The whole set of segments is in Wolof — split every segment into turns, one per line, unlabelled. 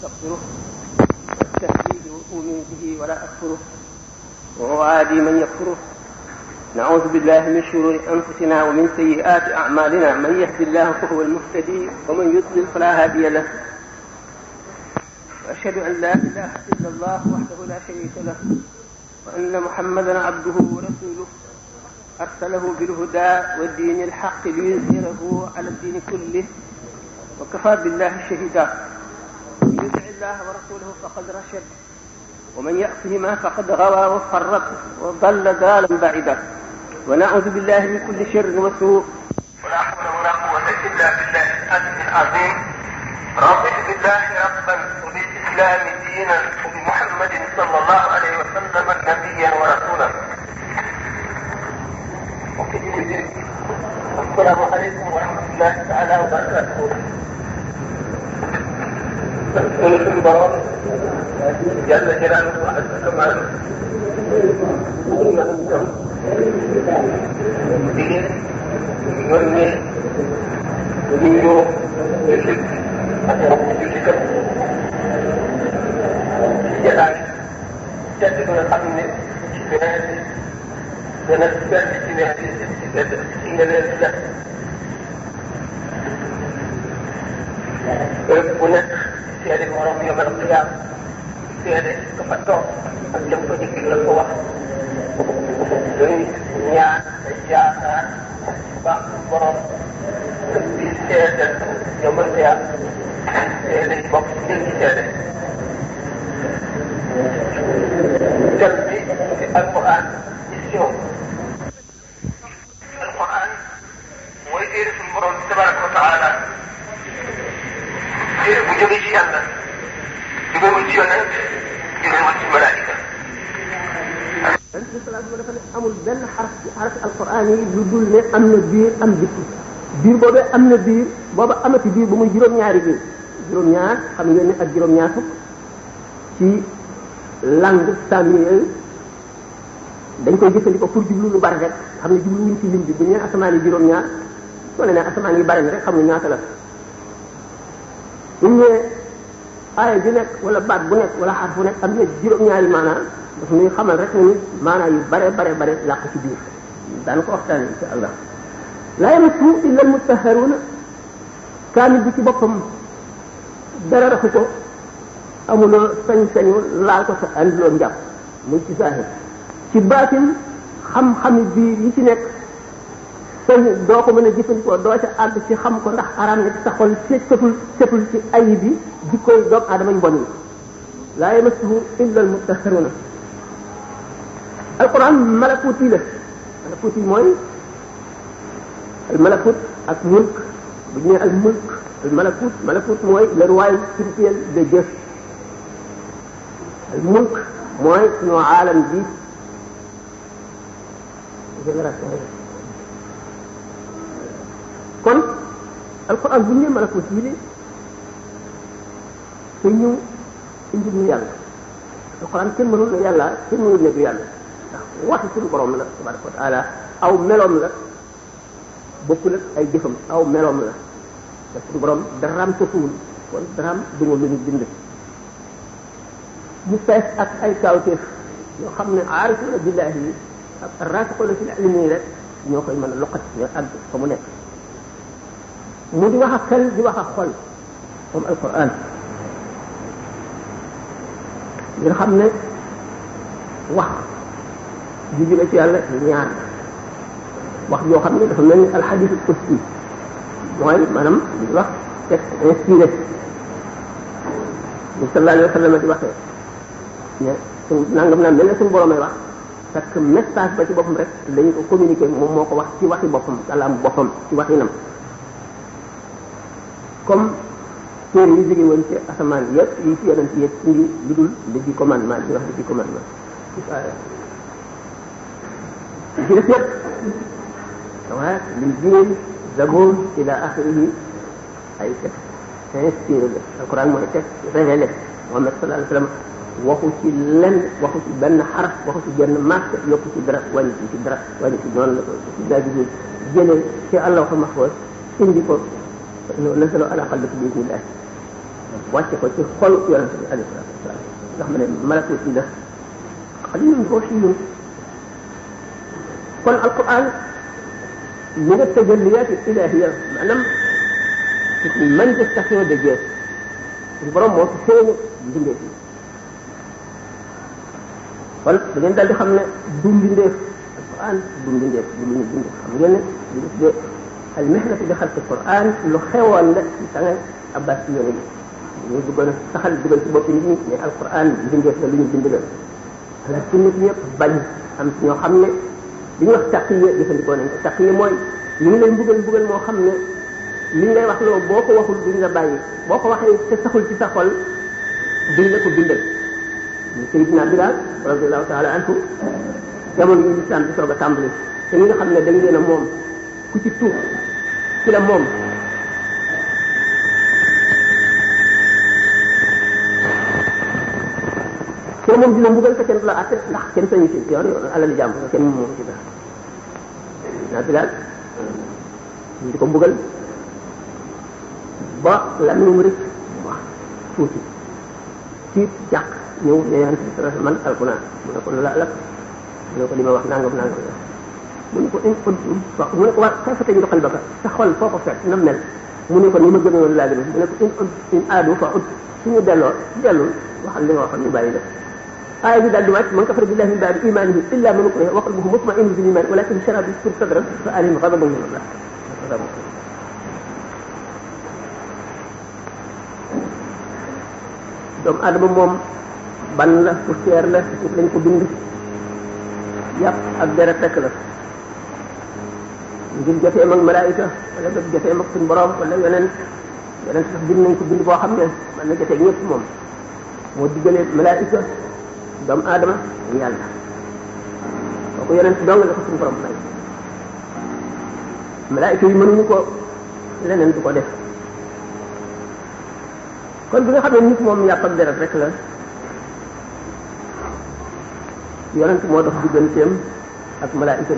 واستغفره واستهديه وأؤمن به ولا أكفره وأعادي من يكفره. نعوذ بالله من شرور أنفسنا ومن سيئات أعمالنا، من يهد الله فهو المهتدي ومن يضلل فلا هادي له. وأشهد أن لا إله إلا الله وحده لا شريك له، وأن محمدا عبده ورسوله أرسله بالهدى والدين الحق ليظهره على الدين كله، وكفى بالله شهيدا. من يطع الله ورسوله فقد رشد، ومن يعصهما فقد غوى وفرط وضل ضلالا بعيدا. ونعوذ بالله من كل شر وسوء،
ولا حول ولا قوة إلا بالله العلي العظيم. رضيت بالله ربا وبالإسلام دينا وبمحمد صلى الله عليه وسلم نبيا ورسولا. السلام عليكم ورحمة الله تعالى وبركاته. سنة البرار جل جلاله وعز كماله سيادة المرام يوم القيامة سيادة كفتو أجل فجك للقوة دنيا الجاهة بعض المرام سيادة يوم القيامة سيادة بقى سيادة جلبي في القرآن اليوم. القرآن ويدير في المرام تبارك وتعالى bu jóge ci yàlla jógewul ci yonent jógewul ci malaayika.
dafa ne amul benn xaraf alquran yi lu dul ne am na biir am bitti. biir boobee am na biir booba amati biir bu muy juróom-ñaari biir. juróom-ñaar xam ngeen ne ak juróom-ñaar fukk ci langue samiel dañ koy jëfandikoo pour jublu lu bari rek xam ne jublu wuñ ci lim bi bu ñu nee asamaan yi juróom-ñaar soo ne asamaan yi bari na rek xam nga ñaata la. bu ñu nee aaya ju nekk wala baat bu nekk wala xarf bu nekk am na juróom-ñaari maanaa daf ñuy xamal rek ni maanaa yu bare làq ci biir daan ko waxtaanee insha allah. laa yamassuhu illa al-mutahharuuna kaamil bi ci boppam dara raxu ko amuloo sañ-sañu laal ko sa andiloo njàpp muy ci saahir. ci baatin xam-xami biir yi ci nekk doo ko mën a jëfandikoo doo ca àgg ci xam ko ndax araam na ci sa xol setul ci ayib bi jikkoy doomu aadama yu bon yi. laa yamassuhu illa al-mutahharuuna. alquran malakuuti la. malakuuti mooy al malakut ak mulk bu ñu nee al mulk al malakut mooy le royaume spirituel de Dieu. al mulk mooy suñu aalam bi génération kon alquran bu ñu nee malakut yi te ñu indi ñu yàlla. alquran kenn mënul ne yàlla kenn mënul ne du yàlla ndax waxi suñu borom la tabaraka wa taala aw meloom la bokkul ak ay jëfam aw meloom la te suñu borom daraam tëfuwul kon daraam du ma lu ñu bind. mu fees ak ay kawteef yoo xam ne aarifuna billahi yi ak raasixuuna fil ilmi rek ñoo koy mën a loqat ñoo àgg fa mu nekk. mu di wax ak xel di wax ak xol comme alquran nga xam ne wax ju jële ci yàlla ñaar wax joo xam ne dafa mel ni alxadiisul qudsi mooy maanaam di wax texte inspiré bi sallallahu alayhi wa sallam di waxee ne suñ nangam naa mel ne suñu borom ay wax parce que message ba ci boppam rek dañu ko communiquer moom moo ko wax ci waxi boppam kàllaam boppam ci waxinam. comme téere yi jóge woon ci asamaan yëpp yi ci yonent yëpp indi lu dul li di commandement li wax li di commandement ci def yëpp waaye Linjiil Zabuur ila axirihi ay texte inspiré la. alquran mooy texte révélé. Muhammad sallallahu alayhi wa sallam waxu ci lenn waxu ci benn xaraf waxu ci genn marque yokku ci dara wàññi ci dara wàññi ci noonu la ko ci daal di jëlee ci Allahul mahfuus indi ko nazalahu ala qalbika bi idnillah wàcce ko ci xol yonent bi alayhi salaatu wasalaam nga xam ne malakut yi la xalilun ruuhiyun kon alquran min at-tajalliyat al-ilahiyya maanaam c'est une manifestation de Dieu suñu borom moo fi feeñu mbindeef yi kon da ngeen daal di xam ne du mbindeef alquran du mbindeef du lu ñu bind xam ngeen ne li ñu tuddee al mihnatu bi xalqi alquran lu xewoon la ci tanga abbas yi yone yi ñu bëggoon a saxal dugal ci bopp nit ñi mais alquran mbindeef la lu ñu bind la ala ci nit ñëpp bañ am ci ñoo xam ne li ñuy wax taqiya jëfandikoo nañ ko taqiya mooy ñu ngi lay mbugal moo xam ne li ñu lay wax loo boo ko waxul duñ la bàyyi boo ko waxee te saxul ci sa xol duñ la ko bindal ñu Seydina Bilaal radiyallahu taala anhu jamono yi lislaam bi soog a tàmbali te ñi nga xam ne dañ leen a moom ku ci tuub ci la moom te moom dina mbugal te kenn du la àtte ndax kenn sañu ci yoon alal jàmm kenn moom ci dara naa Bilaal ñu di ko mbugal ba la mu rëcc wax tuuti ci jàq ñëw ne yonent bi sallallahu alayhi wasallam man alku naa mu ne ko lu la alak mu ne ko li ma wax nangam nangam la mu ne ko mu ne ko waa kay fa tajidu qalbaka sa xol foo ko fekk na mel mu ne ko ni ma gëme woon laa gëme mu ne ko in aadu fa ut suñu dellul waxal li nga waxoon ñu bàyyi la aaya bi daal di wàcc man kafara billahi min ba'di imanihi illa man ukriha wa qalbuhu mutma'innun bil iman walakin sharaha bil kufri sadran fa alayhim ghadabun min Allah doomu adama moom ban la poussière la suuf lañ ko bind yàpp ak deret rekk la ngir joteem ak malaayika wala nga joteem ak suñu borom wala yeneen sax bind nañ ko bind boo xam ne man na jotee ñëpp moom moo diggalee malaayika doomu aadama yàlla kooku yeneen si dong la ko suñu borom may malaayika yi mënuñu ko leneen du ko def kon bi nga xam ne nit moom yàpp ak deret rek la yonent moo dox digganteem ak malaayika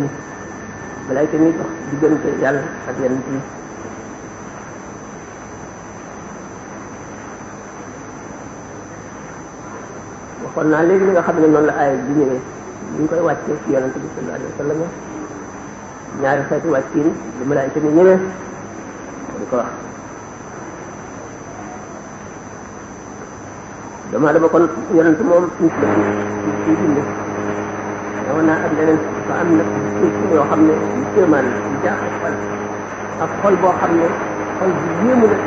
ni dox diggante yàlla ak yonent yi waxoon naa léegi li nga xam ne noonu la aaya bi ñëwee ñu ngi koy wàccee ci yonent bi sallallahu alayhi wa sallam ñaari xeeti wàcciin li malaayika ni ñëwee di ko wax dama dama kon yonent moom nit la ci bind yow naa ak leneen ba am na yoo xam ne yu kéemaan yu jaaxal xol ak xol boo xam ne xol bu yéemu la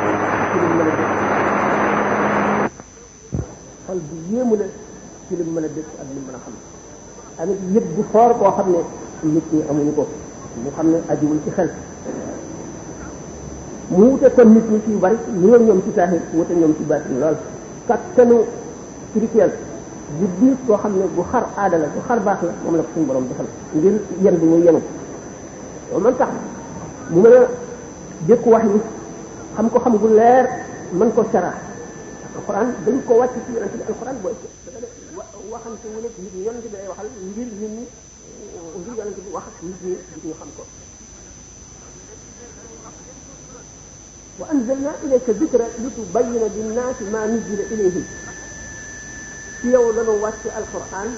ci lim mën a def xol bu yéemu la ci lim mën a def ak lim mën a xam amit yëpp bu foor boo xam ne nit ñi amuñu ko mu xam ne ajiwul ci xel mu wute kon nit ñi ci yu bari ñëw ñoom ci saaxir wute ñoom ci baatin lool kattanu spirituel bu diis boo xam ne bu xar aada la bu xar baax la moom la ko suñu borom defal ngir yen bi muy yenu loolu man tax mu mën a jëkk wax ni xam ko xam gu leer mën ko sara alquran dañ ko wàcc ci yonente bi alquran booy waxante wu nekk nit ñi yonente bi lay waxal ngir nit ñi ngir yonente bi wax nit ñi ñu xam ko wa anzalna ilayka dhikra litubayyina linnaasi ma nuzila ilayhim ci yow lanu wàcc alquran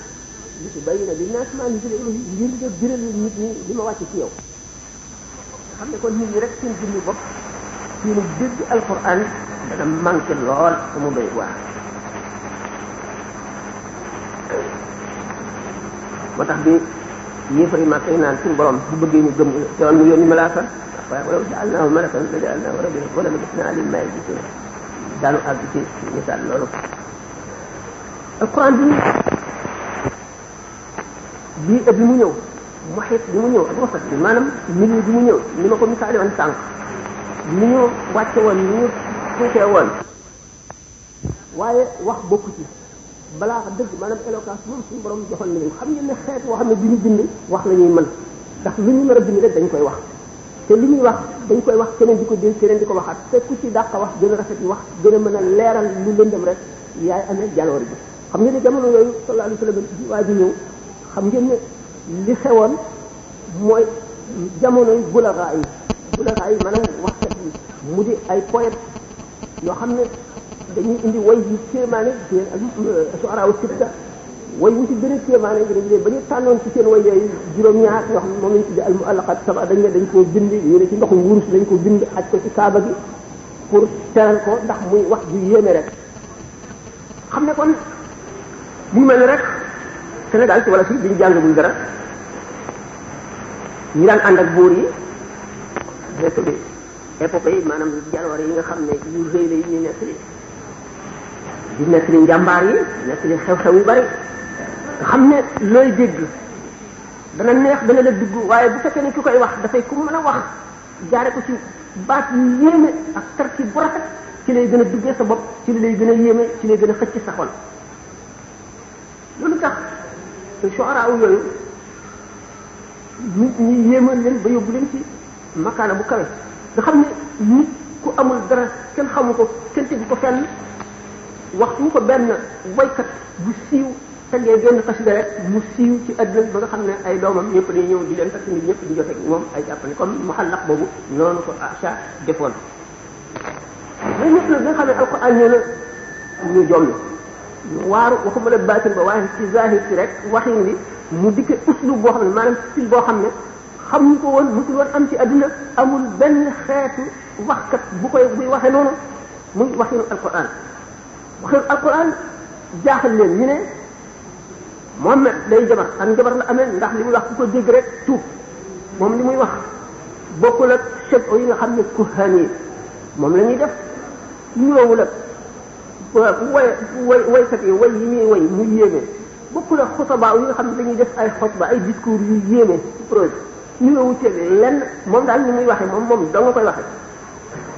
litubayyina linnaasi ma nuzila ilayhim ngir nga biral nit ñi li ma wàcc ci yow xam ne kon nit ñi rek seen jëmmi bopp ci nu dégg alquran dana manqué lool te mu doy waar moo tax bi yéefari ma koy naan suñu borom bu bëggee ñu gëm te woon mu yónni malaaka waaye walaw ja'alnaahu malakan la ja'alnaahu rajulan wala labisnaa alayhim maa yalbisuun daanu àgg ci misaal loolu alquran bi ëpp bi mu ñëw muhit bi mu ñëw ak wasat bi maanaam milieu bi mu ñëw ni ma ko misaale woon sànq ni ñu wàcce woon ni ñu tuutee woon waaye wax bokku ci balaa dëgg maanaam éloquence moom suñu borom joxoon na leen xam ngeen ne xeet boo xam ne bi ñu bind wax la ñuy mën ndax lu ñu nar a bind rek dañ koy wax te li ñuy wax dañ koy wax keneen di ko dégg keneen di ko waxaat te ku ci dàq wax gën a rafet yi wax gën a mën a leeral lu lëndëm rek yaay amee jaloor bi xam ngeen ne jamono yooyu sallallahu alayhi wa sallam waa ji ñëw xam ngeen ne li xewoon mooy jamonoy bulaga yi maanaam waxkat yi mu di ay poète yoo xam ne dañuy indi way yu kéemaane seen suara wa sitta way wu ci gën a kéemaane ba ñu tànnoon ci seen way yooyu juróom-ñaar yoo xam ne moom lañ tudde al muallaqat saba dañ ne dañ koo bind ñu ne ci ndoxum wurus lañ ko bind aj ko ci kaaba gi pour teral ko ndax muy wax ju yéeme rek xam ne kon mu mel ne rek Sénégal ci wala fii diñu jàngagul dara ñi daan ànd ak buur yi de épopée yi maanaam jaloore yi nga xam ne yu rëy la yi ñu nekk li njàmbaar yi nekk li xew-xew yu bari nga xam ne looy dégg dana neex dana la dugg waaye bu fekkee ne ki koy wax dafay ku mën a wax jaare ko ci baat yu yéeme ak tarki bu rafet ci lay gën a duggee sa bopp ci lay gën a yéeme ci lay gën a xëcc sa xol loolu tax shu'ara yooyu nit ñi yéemal leen ba yóbbu leen ci makaana bu kawe nga xam ne nit ku amul dara kenn xamu ko kenn tegu ko fenn waxtu ko benn waykat bu siiw tegee genn xasida rek mu siiw ci àdduna ba nga xam ne ay doomam ñëpp dañuy ñëw di leen takk nit ñëpp di joteeg moom ay jàppale comme muhallaq boobu noonu ko Acha defoon loolu ñëpp nag nga xam ne alquran ñëw na ñu jommi ñu waaru waxuma la baatin ba waaye ci zahir si rek waxin li mu dikke uslub boo xam ne maanaam style boo xam ne xamuñ ko woon musul woon am ci àdduna amul benn xeetu waxkat buy waxe noonu muy waxinu alquran waxinu alquran jaaxal leen ñu ne Muhammad day jabar ak jabar la amee ndax li muy wax ku ko dégg rek tuub moom li muy wax bokkul ak chef yi nga xam ne kuhaan yi moom la ñuy def ñëwul ak waykat yi way yi muy way muy yéeme bokkul ak xutaba yi nga xam ne dañuy def ay xutba ay discours yu yéeme ci projet ñëwu ci lenn moom daal ni muy waxe moom doo nga koy waxe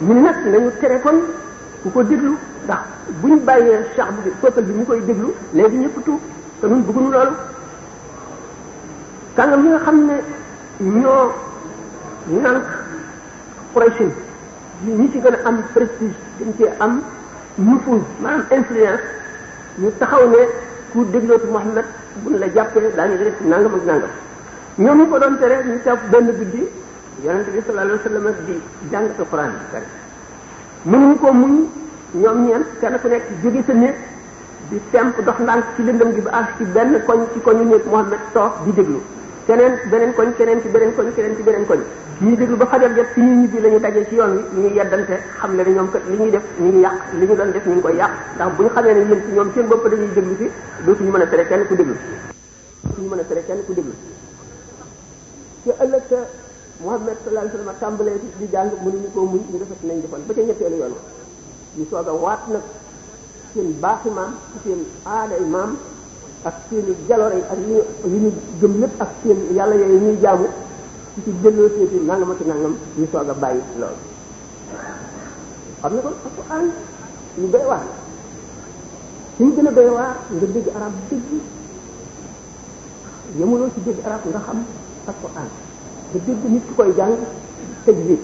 ñu nag nañu tere kon ku ko déglu ndax buñ bàyyee cheikh bi peuple bi ñu koy déglu léegi ñëpp tuub te ñun bëgguñu loolu kàngam yi nga xam ne ñoo nànk Quraysh ñi ci gën a am prestige gën cee am nufuz maanaam influence ñu taxaw ne ku déglootu Muhammad buñ la jàppee daañu def nangam ak nangam ñoom ñu ko doon tere ñu toog benn guddi yonente bi sallallahu alayhi wasallam di jàng alquran bi kari mënuñu ko muñ ñoom ñeent kenn ku nekk jóge sa néeg di temp dox ndànk ci lëndëm gi ba àgg ci benn koñ ci koñu néeg Muhammad toog di déglu keneen beneen koñ keneen ci beneen koñ keneen ci beneen koñ ñuy déglu ba fajar jot ci ñuy ñibbi la ñu dajee ci yoon wi ñu ngi yeddante xam le ne ñoom kat li ñuy def ñu ngi yàq li ñu doon def ñu ngi koy yàq ndax bu ñu xamee ne yéen ci ñoom seen bopp dañuy déglu ci dootuñu mën a tere kenn ku déglu dootuñu mën a tere kenn ku déglu ci ëllëg sa Muhammad sallallahu alayhi wasallam tàmbalee di jàng mënuñu koo muñ ñu defat nañ defoon ba ca ñetteelu yoon ñu soog a waat nag seen baaxi maam ci seen aaday maam ak seen i jaloore ak li ñu gëm lépp ak seen yàlla yooyu ñuy jaamu ci ci delloo seeti nangam ak nangam ñu soog a bàyyi loolu xam ne kon alquran ñu doy waar suñu gën a doy waar nga dégg arab dégg yemuloo ci dégg arab nga xam alquran nga dégg nit ki koy jàng tëj bi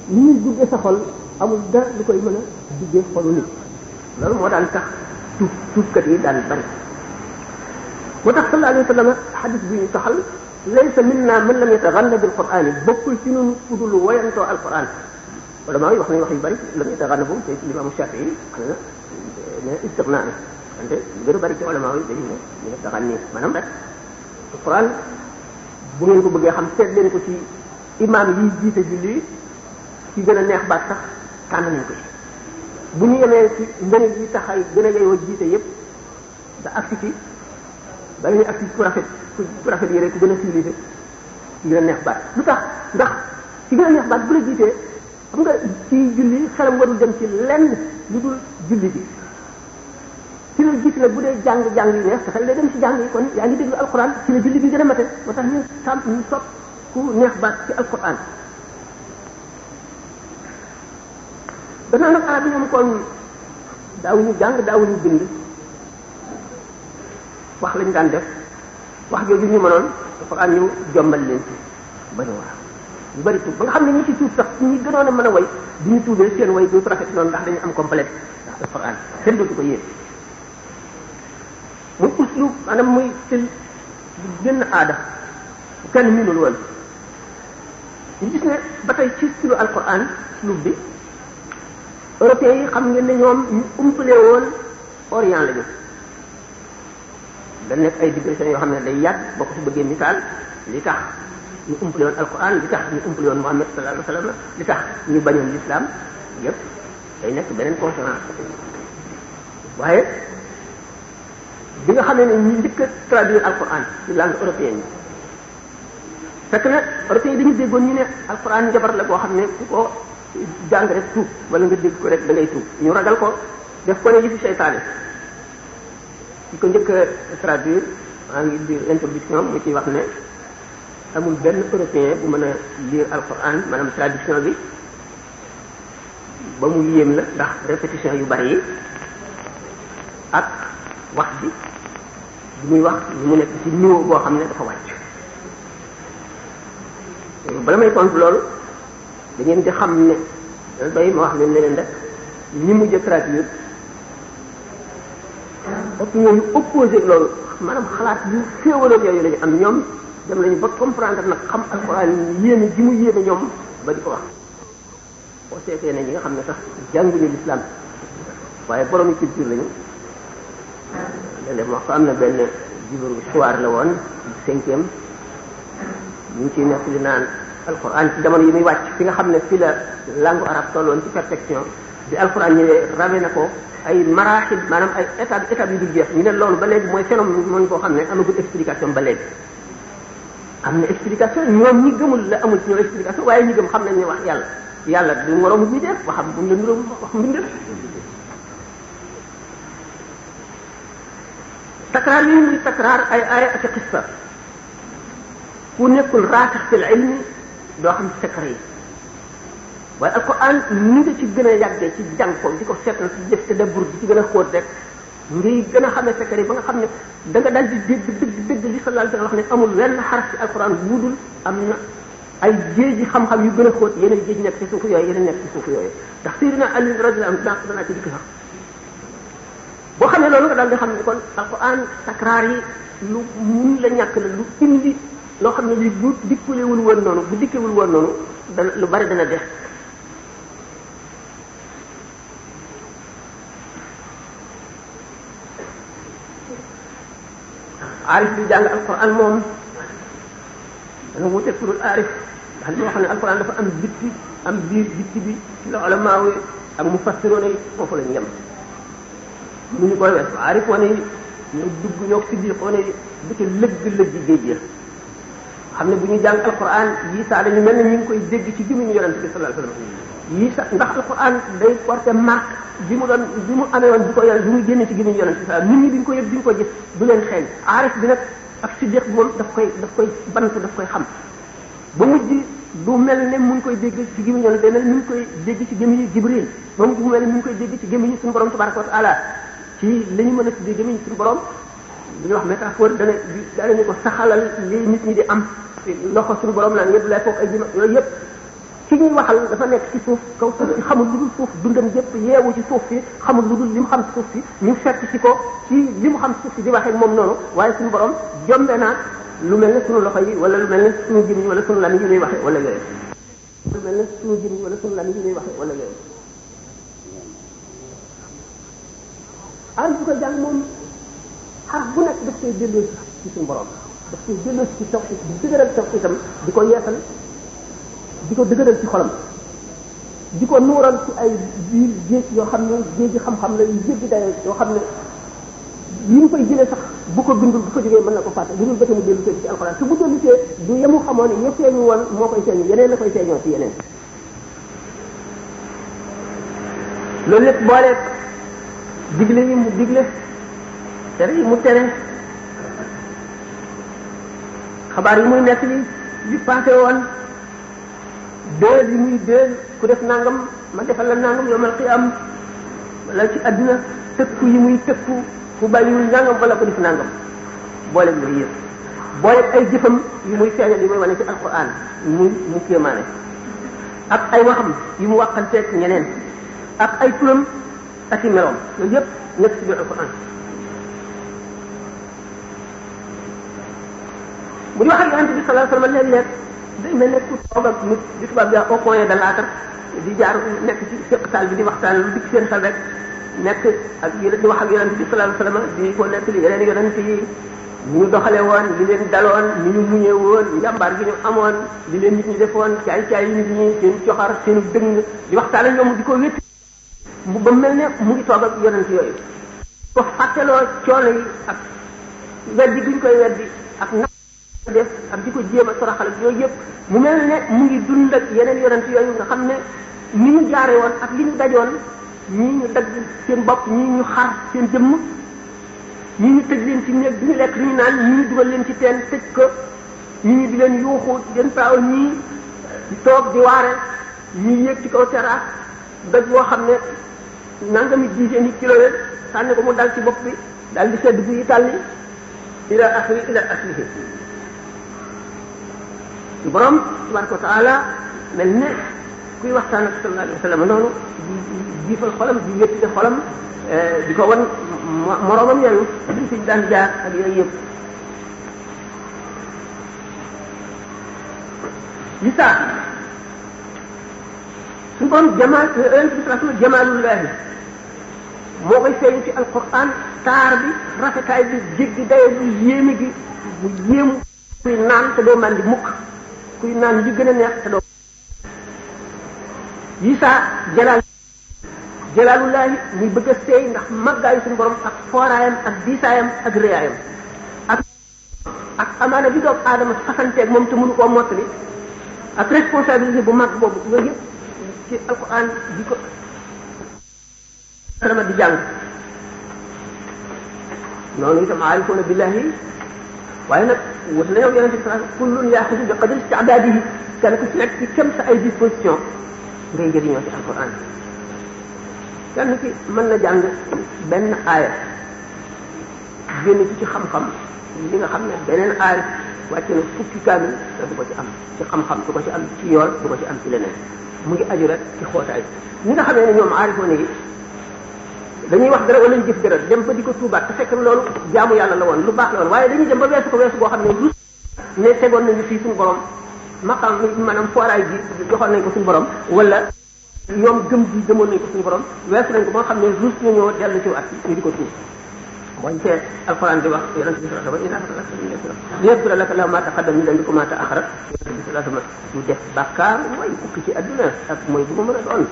ni ñuy duggee sa xol amul dara lu koy mën a duggee xolu nit loolu moo daan tax tuubkat yi daan bari moo tax sallallahu alayhi wa sallam xadis bi ñu taxal laysa minna man lam yataghanna bil qur'ani bokkul ci ñun ku dul woyantoo alquran wala maa ngi wax nañu wax yu bari lam yataghanna bu te ci imam Shafi'i xam na mais istighna na wante lu gën a bari ci wala maa yi dañu ne ñu yataghanni maanaam rek alquran bu ngeen ko bëggee xam seet leen ko ci imam yi jiite julli ci gën a neex baat sax tànn nañ ko ci bu ñu yemee ci ngëneel yi taxay gën a yeyoo jiite yépp da agsi ci bala ñuy agsi ku rafet yi rek ku gën a civilisé ci gën a neex baat lu tax ndax ci gën a neex baat bu la jiitee xam nga ci julli xelam warul dem ci lenn lu dul julli bi ci la jiite nag bu dee jàng yi neex te xel day dem ci jàng yi kon yaa ngi déglu alquran ci la julli bi gën a mate moo tax ñu sopp ku neex baat ci alquran danaa nag arab yi ñoom kon daawuñu jàng daawuñu bind wax lañu daan def wax jooju ñu mënoon alquran ñu jombal leen ci bari waa ñu bari tuub ba nga xam ne ñi ci tuub sax ñi gënoon a mën a way bi ñu tuubee seen way dootu rafet noonu ndax dañu am complexe ndax alquran kenn dootu ko yéen muy uslub maanaam muy style bu génn aada bu kenn miinul woon ñu gis ne ba tey ci style alquran uslub bi européens yi xam ngeen ne ñoom ñu umpale woon orient lañu da nekk ay digressions yoo xam ne day yàgg boo ko si bëggee misaal li tax ñu umpale woon alquran li tax ñu umpale woon Muhammad sallallahu alayhi wa sallam li tax ñu bañoon l'islam yëpp day nekk beneen conférence waaye bi nga xam ne ñu njëkk a traduire alquran ci langue européenne yi fekk na européens yi dañu déggoon ñu ne alquran njabar la boo xam ne ku ko jàng rek tuub wala nga dégg ko rek da ngay tuub ñu ragal ko def ko ne yi fi seytaane ci ko njëkk a traduire maa ngi lire introduction mu ciy wax ne amul benn européen bu mën a lire alquran maanaam traduction bi ba mu yéem la ndax répétition yu bari yi ak wax bi muy wax mu nekk ci niveau boo xam ne dafa wàcc bala may tontu loolu da ngeen di xam ne bay ma wax leen leneen rek ñi mujj a traduire opinion yu opposé loolu maanaam xalaat yu féewaloon yooyu la ñu am ñoom dem nañu ba comprendre nag xam alxuraan yéeme ji mu yéeme ñoom ba di ko wax boo seetee ne ñi nga xam ne sax jànguñu l'islam waaye borom culture lañu léeg-léeg wax ko am na benn livre histoire la woon 5e ñu ngi ciy nekk li naan alquran ci jamono yi muy wàcc fi nga xam ne fi la langue arabe tolloon ci perfection bi alquran ñëwee rawe na ko ay maraaxil maanaam ay étape yu dul jeex ñu ne loolu ba léegi mooy phénomène boo xam ne amagul explication ba léegi am na explication ñoom ñi gëmul la amul ci ñoom explication waaye ñi gëm xam nañ ne wax yàlla du moroomu bi def waxam bu mu la niróo wax mbindef takraar yi muy takraar ay aaya ak qissa ku nekkul raasix fil ilmi doo xam secret yi waaye alquran ni nga ci gën a yàggee ci jàng ko di ko seetal ci jëf te dabur di ci gën a xóot rek ngay gën a xamee secret yi ba nga xam ne da nga daal di dégg li sallallahu alayhi wa sallam wax ne amul wenn xaraf ci alquran wudul am na ay géej xam-xam yu gën a xóot yeneen géej nekk ci suufu yooyu yeneen nekk ci suufu yooyu ndax Sayyidina Ali radiyallahu anhu danaa ci dikk sax boo xam ne loolu nga daal di xam ne kon alquran takraar yi lu mun la ñàkk la lu indi loo xam ne lii bu dikkewul woon noonu bu dikkewul woon noonu dana lu bari dana def aarif bi jàng alquran moom dana wuute kurul aarif ndax li moo xam ne alquran dafa am bitti am biir bitti bi ci la ulama yi ak mufassiroon yi foofu lañu yem mu ñu koy wees aarif wane yi ñoo dugg ñoo siddiqoon yi bu ci lëgg géej ya xam ne bu ñuy jàng alquran yii saa dañu mel ne ñu ngi koy dégg ci gémmiñu yonent bi sallallahu alayhi wasallam yii sax ndax alquran day porté marque bi mu amee woon bi muy génne ci gémmiñu yonent bi sallallahu nit ñi duñ ko yëg duñ ko gis du leen xeeñ aarif bi nag ak siddiq bi moom daf koy bant daf koy xam ba mujj du mel ne mu ngi koy dégg ci gémmiñu yonent day mel ne mu ngi koy dégg ci gémmiñu jibril ba mujj mu mel ne mu ngi koy dégg ci gémmiñu suñu borom tabaraka wa taala ci li ñu mën a tuddee gémmiñu suñu borom li ñuy wax métaphore danañu ko saxalal li nit ñi di am loxo suñu borom naan yëpp lay foofu ay jima yooyu yëpp ki ñuy waxal dafa nekk ci suuf kaw suuf si xamul lu dul suuf dundam yëpp yeewu ci suuf si xamul lu dul li mu xam ci suuf si ñu fekk ci ko ci li mu xam ci suuf si di waxee moom noonu waaye suñu borom jombe naa lu mel ne suñu loxo yi wala lu mel ne suñu gémmiñ wala suñu lamiñ yi ñuy waxee wala yooyu lu mel ne suñu gémmiñ wala suñu lamiñ yi ñuy waxee wala yooyu ar bu ko jàng moom xaraf bu nekk daf koy delloo ci suñu borom daf koy delloo ci tawhid di dëgëral tawhid itam di ko yeesal di ko dëgëral ci xolam di ko nuural ci ay biir géej yoo xam ne géej xam-xam la yu jéggi dayoo yoo xam ne yi mu koy jëlee sax bu ko bindul bu ko jógee mën na ko fàtte lu dul ba tamit dellu ci alxuraan su bu dellu see du yemu xamoon ne ya feeñu woon moo koy feeñu yeneen la koy feeñoo ci yeneen loolu lépp boole digle yi mu digle tere yi mu tere xabaar yi muy nekk li passé woon déel yi muy déel ku def nangam ma defal la nangam yawmal qiyaam wala ci adduna tëkku yi muy tëkku ku bàyyiwul nangam wala ko def nangam boole yooyu yëpp boole ay jëfam yi muy feeñal yi muy wane ci alquran mu kéemaane ak ay waxam yi mu waxanteeg ñeneen ak ay turam ak i meloom yooyu yëpp nekk ci biir alquran bu ñu wax ak yonente bi sallallahu alayhi wasallam léeg-léeg day mel ne ku toog ak nit di tubaab bi au point de l'âtre di jaar nekk ci seqtaal bi di waxtaan lu dikk seen xel rek nekk ak di wax ak yonent bi sallallahu alayhi wasallam di ko nekk li yeneen yonent yi ñu doxale woon li leen daloon ni ñu muñee woon njàmbaar gi ñu amoon li leen nit ñi defoon caay yi nit ñi seen coxar seen dëng di waxtaan ak ñoom di ko wétti mu ba mel ne mu ngi toog ak yonent yooyu ko fàtteloo coono yi ak weddi guñ koy weddi ak na def ak di ko jéem a toroxal yooyu yëpp mu mel ne mu ngi dund ak yeneen yonent yooyu nga xam ne ni ñu jaare woon ak li ñu dajoon ñii ñu dagg seen bopp ñii ñu xar seen jëmm ñii ñu tëj leen ci néeg du ñu lekk du ñu naan ñii ñu dugal leen ci teen tëj ko ñii ñu di leen yuuxu di leen paaw ñii di toog di waare ñii yéeg ci kaw terrasse doj boo xam ne nangami dizaine yi kilomètre sànni ko mu dal ci bopp bi dal di sedd bu yi tàlli ila axiri ci borom tabaraka wa taala mel ne kuy waxtaan ak sallallahu alayhi wa sallam noonu di jiifal xolam di wéttite xolam di ko wan moroomam yooyu di fi daan jaar ak yooyu yëpp li tax suñu borom jamaal yonent bi sallallahu alayhi wa sallam jamaalullahi moo koy feeñ ci alquran taar bi rafetaay bi jéggi daye bi yéeme gi bu yéemu kuy naan te doo màndi mukk kuy naan li gën a neex te doo Isa jalaalullahi muy bëgg a seey ndax màggaayu suñu borom ak fooraayam ak diisaayam ak réyaayam ak amaana bi doomu aadama fasanteeg moom te mënu koo mottali ak responsabilité bu mag boobu yooyu yëpp ci alquran di ko salama di jàng noonu itam aarifoona billahi waaye nag wut na yow yonente bi sallallahu kullun yaxudu bi qadri isti'dadihi kenn ku ci nekk ci kem sa ay disposition ngay jëriñoo ci alquran kenn ki mën na jàng benn aaya génn ci xam-xam li nga xam ne beneen aaya wàcce na fukki kaamil te du ko ci am ci xam-xam du ko ci am ci yoon du ko ci am ci leneen mu ngi aju rek ci xóotaay ñi nga xamee ne ñoom aarifoona yi dañuy wax dara wala ñu jëf dara dem ba di ko tuubaat te fekk loolu jaamu yàlla la woon lu baax la woon waaye dañuy dem ba weesu ko weesu boo xam ne lu ne tegoon nañu fii suñu borom maqam maanaam fooraay bi joxoon nañ ko suñu borom wala ñoom gëm bi gëmoon nañ ko suñu borom weesu nañ ko ba nga xam ne ruus nañoo dellu ci at ñu di ko tuub mooy te alquran di wax yonente bi sallallahu alayhi wa sallam liyaghfira laka Allahu ma taqaddama min dhanbika wa ma ta'akhkhara yonente bi sallallahu alayhi wa sallam du def bàkkaar mooy ukki ci adduna ak mooy bu ma mën a doon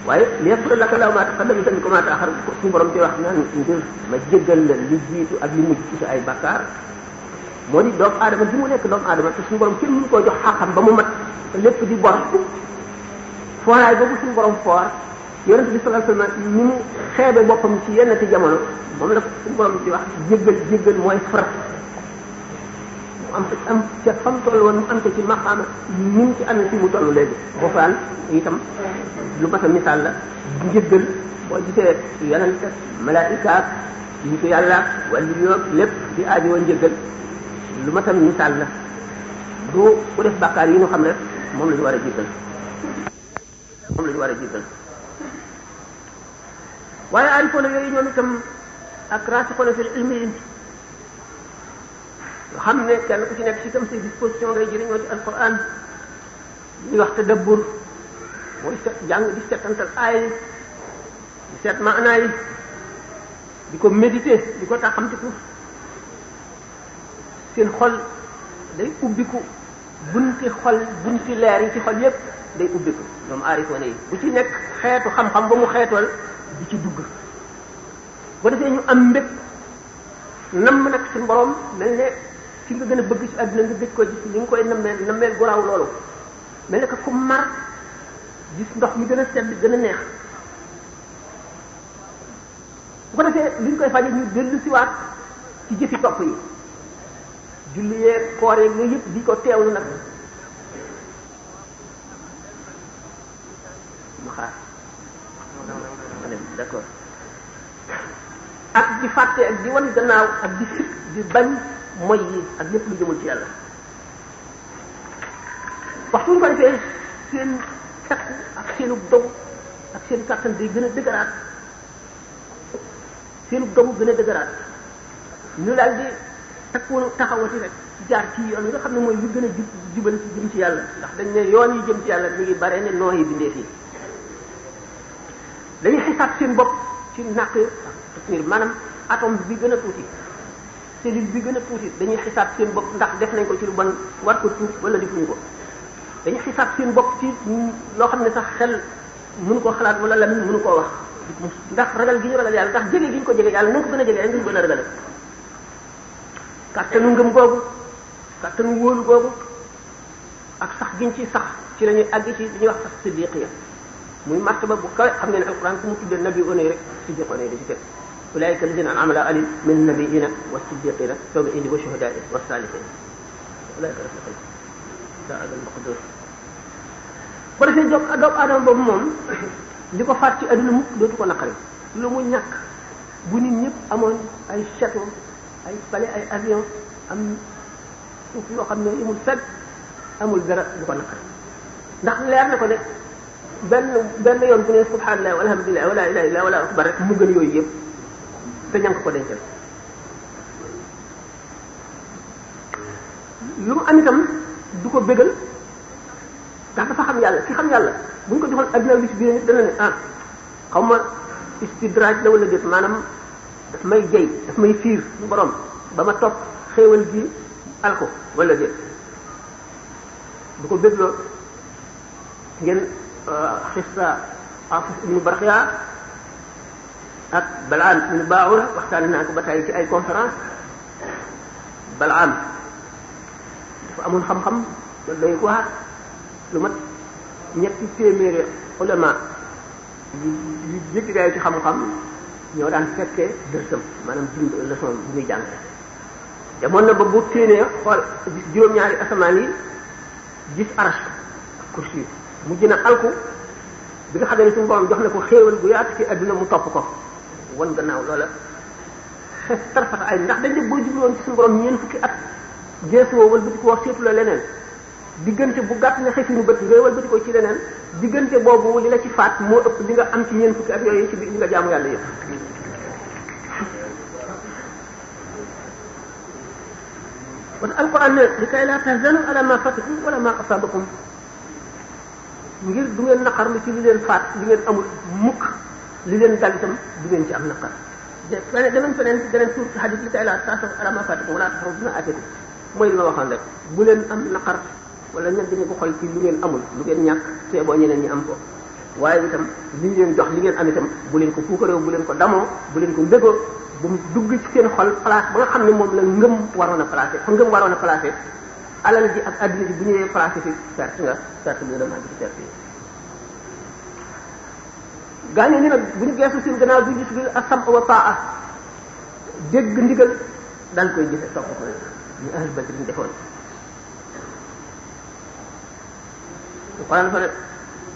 waaye liyaghfira laka Allahu ma taqaddama min dhanbika wa ma ta'akhkhara suñu borom di wax naan ngir ma jéggal la li jiitu ak li mujj ci sa ay bàkkaar moo di doomu aadama bi mu nekk doomu aadama te suñu borom kenn mënu koo jox xaqam ba mu mat te lépp di bor fooraay boobu suñu borom foor yonente bi sallallahu alayhi wasallam ni mu xeebe boppam ci yenn ti jamono moom la suñu borom di wax jéggal mooy far mu am ca fam toll woon mu am ko ci maqaama ni mu ci amee fi mu toll léegi bofaan itam lu mat a misaal la njéggal boo gisee yonente malaika yi ko yàlla wala yoog lépp di aajo woon njéggal lu ma tam misaal la du ku def bàkkaar yi ñu xam rek moom la ñu war a jéggal moom la ñu war a jéggal waaye aarifoona yooyu ñoom itam ak raasixoona fil ilmi yi nga xam ne kenn ku ci nekk ci tam say disposition ngay jëriñoo ci alquran ñuy wax tadabbur mooy set jàng di setantal aay di seet maanaa yi di ko méditer di ko taxamtiku seen xol day ubbiku bunti xol bunti leer yi ci xol yépp day ubbiku ñoom aarifoona yi bu ci nekk xeetu xam-xam ba mu xeetool di ci dugg boo defee ñu am mbég namm nag suñu borom mel ne ci nga gën a bëgg ci àdduna nga gëj ko gis li nga koy nammeel gu raw loolu mel ne que ku mar gis ndox mi gën a sedd gën a neex bu ko defee li ñu koy faje ñu dellu siwaat ci jëfi topp yi julli yeeg koor yeeg yooyu yëpp di ko teewlu nag ma xaar d'accord ak di fàtte ak di wan gannaaw ak di fit di bañ moy yi ak lépp lu jëmul ci yàlla waxtu ñu ko defee seen takku ak seenu dogu ak seen kàttan day gën a dëgëraat seenu dogu gën a dëgëraat ñu daal di takku taxawati rek jaar ci yoon yi nga xam ne mooy li gën a jubal ci jëm ci yàlla ndax dañ ne yoon yi jëm ci yàlla mi ngi bare ne noo yi bindee fii dañuy xisaab seen bopp ci naq maanaam atome bi gën a tuuti cellule bi gën a tuuti dañuy xisaab seen bopp ndax def nañ ko ci lu bon war ko tuub wala defuñu ko dañuy xisaab seen bopp ci loo xam ne sax xel mënu koo xalaat wala lamiñ mënu koo wax ndax ragal gi ñu ragal yàlla ndax jege gi ñu ko jege yàlla nañ ko gën a jege rek ñu gën a ragale kàttanu ngëm googu kàttanu wóolu googu ak sax giñ ci sax ci la ñuy àgg ci li ñuy wax sax siddiqiya muy martaba bu kawe xam ngeen ne alquran ku mu tuddee nabi onay rek siddiq onay da ci teg ulaika alladina an'ama alayhim min nabiyina wa siddiqina sooga indi wa shuhada'i wa salihin ulaika rafiqal sa'adal maqdur ba defee jóg doomu aadama boobu moom li ko faat ci adduna mukk dootu ko naqari lu mu ñàkk bu nit ñëpp amoon ay château ay palais ay avion am suuf yoo xam ne amul fekk amul dara du ko naqari ndax leer na ko ne benn yoon bu ne subhanallah walhamdulillah wala ilaha illa wala akbar rek mu gën yooyu yëpp te ña ko dencal lu mu am itam du ko bégal ndax dafa xam yàlla ki xam yàlla bu ñu ko joxoon adduna bi ci biir nit dana ne ah xaw ma istidraaj la wala déet maanaam daf may jey daf may fiir su borom ba ma topp xéewal gi alko wala déet du ko bégloo ngeen xista Afis ibnu Barxiya ak Balaam ibnu Baawura waxtaan naa ko ba tey ci ay conférence Balaam dafa amoon xam-xam loolu day ko waxaat lu mat ñetti téeméeri ulama yu jéggi daay ci xam-xam ñoo daan fekkee dërsam maanaam bind leçon bu muy jàng demoon na ba bu téenee xool gis juróom-ñaari asamaan yi gis arash ak kursi yi mujj na alku bi nga xam ne suñu borom jox na ko xéewal bu yaatu ci adduna mu topp ko wan gannaaw loola xes tarfata ay ndax dañ ne boo jubloon ci suñu borom ñeent fukki at geesuwoo wala bëti ko wax seetu la leneen diggante bu gàtt nga xefinu bët ngay wal bëti ko ci leneen diggante boobu li la ci faat moo ëpp li nga am ci ñeent fukki at yooyu ci biir li nga jaamu yàlla yëpp kon alquran ne li kay la tahzanu ala ma fatakum wala ma asabakum ngir du ngeen naqarlu ci li leen faat li ngeen amul mukk li leen dal itam du ngeen ci am naqar demen feneen beneen suur ci hadith li kay la tahzanu ala ma fatakum wala tahzanu bima atakum mooy li ma waxoon rek bu leen am naqar wala ñen dañu ko xol ci lu ngeen amul lu ngeen ñàkk te boo ñeneen ñi am ko waaye itam li ngeen jox li ngeen am itam bu leen ko puukareew bu leen ko damoo bu leen ko mbégoo bu mu dugg ci seen xol place ba nga xam ne moom la ngëm waroon a placé fa ngëm waroon a placé alal ji ak adduna ji bu ñëwee placé fi perte nga perte bi dama ci perte yi gaañoo ni nag bu ñu geesu seen gannaaw du gis bi asam wa taa dégg ndigal daal koy jëfe topp ko ñu ahal badri ñu defoon القرآن فقال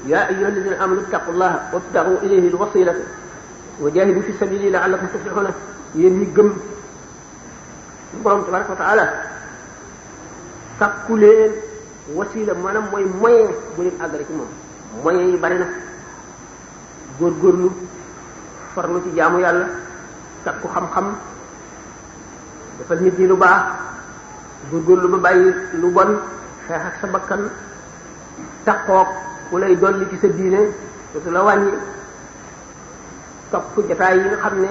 يا أيها الذين آمنوا اتقوا الله وابتغوا إليه الوسيلة وجاهدوا في سبيله لعلكم تفلحون yéen ñi gëm borom tabaraka wa taala sakku leen wasila maanaam mooy moyen bu leen àggale ci moom moyen yi bari na góorgóorlu farlu ci jaamu yàlla sakku xam-xam defal nit ñi lu baax góorgóorlu ba bàyyi lu bon xeex ak sa bakkan taqoog ku lay dolli ci sa diine te la wàññi topp jotaay yi nga xam ne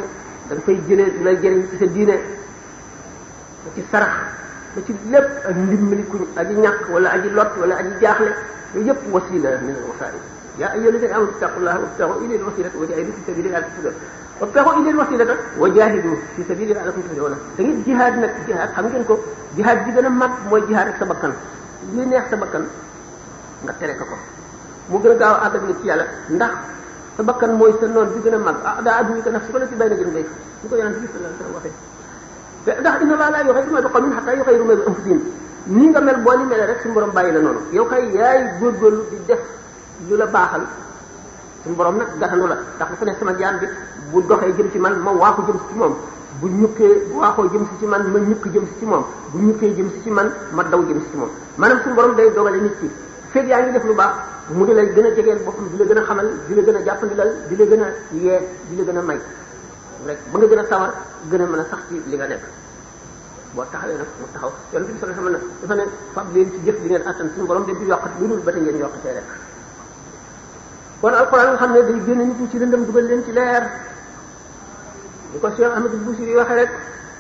da nga fay jëlee du lay jëriñ ci sa diine ba ci sarax ba ci lépp ak ndimbali kuñ aji ñàkk wala aji lot wala aji jaaxle yooyu yëpp wasila min al wasail yaa ayyuha alladhina amanu ittaqullaha wabtaghu ilayhi al wasilata wa jahidu fi sabilihi la'allakum tuflihun wabtaghu ilayhi al wasilata wa jahidu fi sabilihi la'allakum tuflihun da ngeen jihaad nag jihaad xam ngeen ko jihaad bi gën a mag mooy jihaad ak sa bakkan li neex sa bakkan nga tere ko mu gën a gaaw a àgg ak nit ci yàlla ndax sa bakkan mooy sa noon bi gën a mag daa adduna ko naf si ko la ci bay na gën bay ñu ko yonent bi sallallahu alayhi wasallam waxee te ndax inna Allaha la yughayyiru ma bi qawmin hatta yughayyiru ma bi anfusihim nii nga mel boo ni mel rek suñu borom bàyyi la noonu yow kay yaay góorgóorlu di def lu la baaxal suñu borom nag gàttandu la ndax dafa ne sama jaam bi bu doxee jëm ci man ma waa ko jëm si ci moom bu ñukkee bu waaxoo jëm si ci man ma ñukk jëm si ci moom bu ñukkee jëm si ci man ma daw jëm si ci moom maanaam suñu borom day dogale nit ki fekk yaa ngi def lu baax mu di la gën a jegeel boppam di la gën a xamal di la gën a jàppandilal di la gën a yee di la gën a may rek ba nga gën a sawar gën a mën a sax ci li nga nekk boo taxawee nag mu taxaw yonent bi sallallahu alayhi wasallam dafa ne fab leen ci jëf li ngeen attan suñu borom dañ ci yokkat lu dul ba te ngeen yokkatee rek kon alquran nga xam ne day génn nit ñi ci lëndëm dugal leen ci leer li ko Cheikh Ahmad al-Busiri waxee rek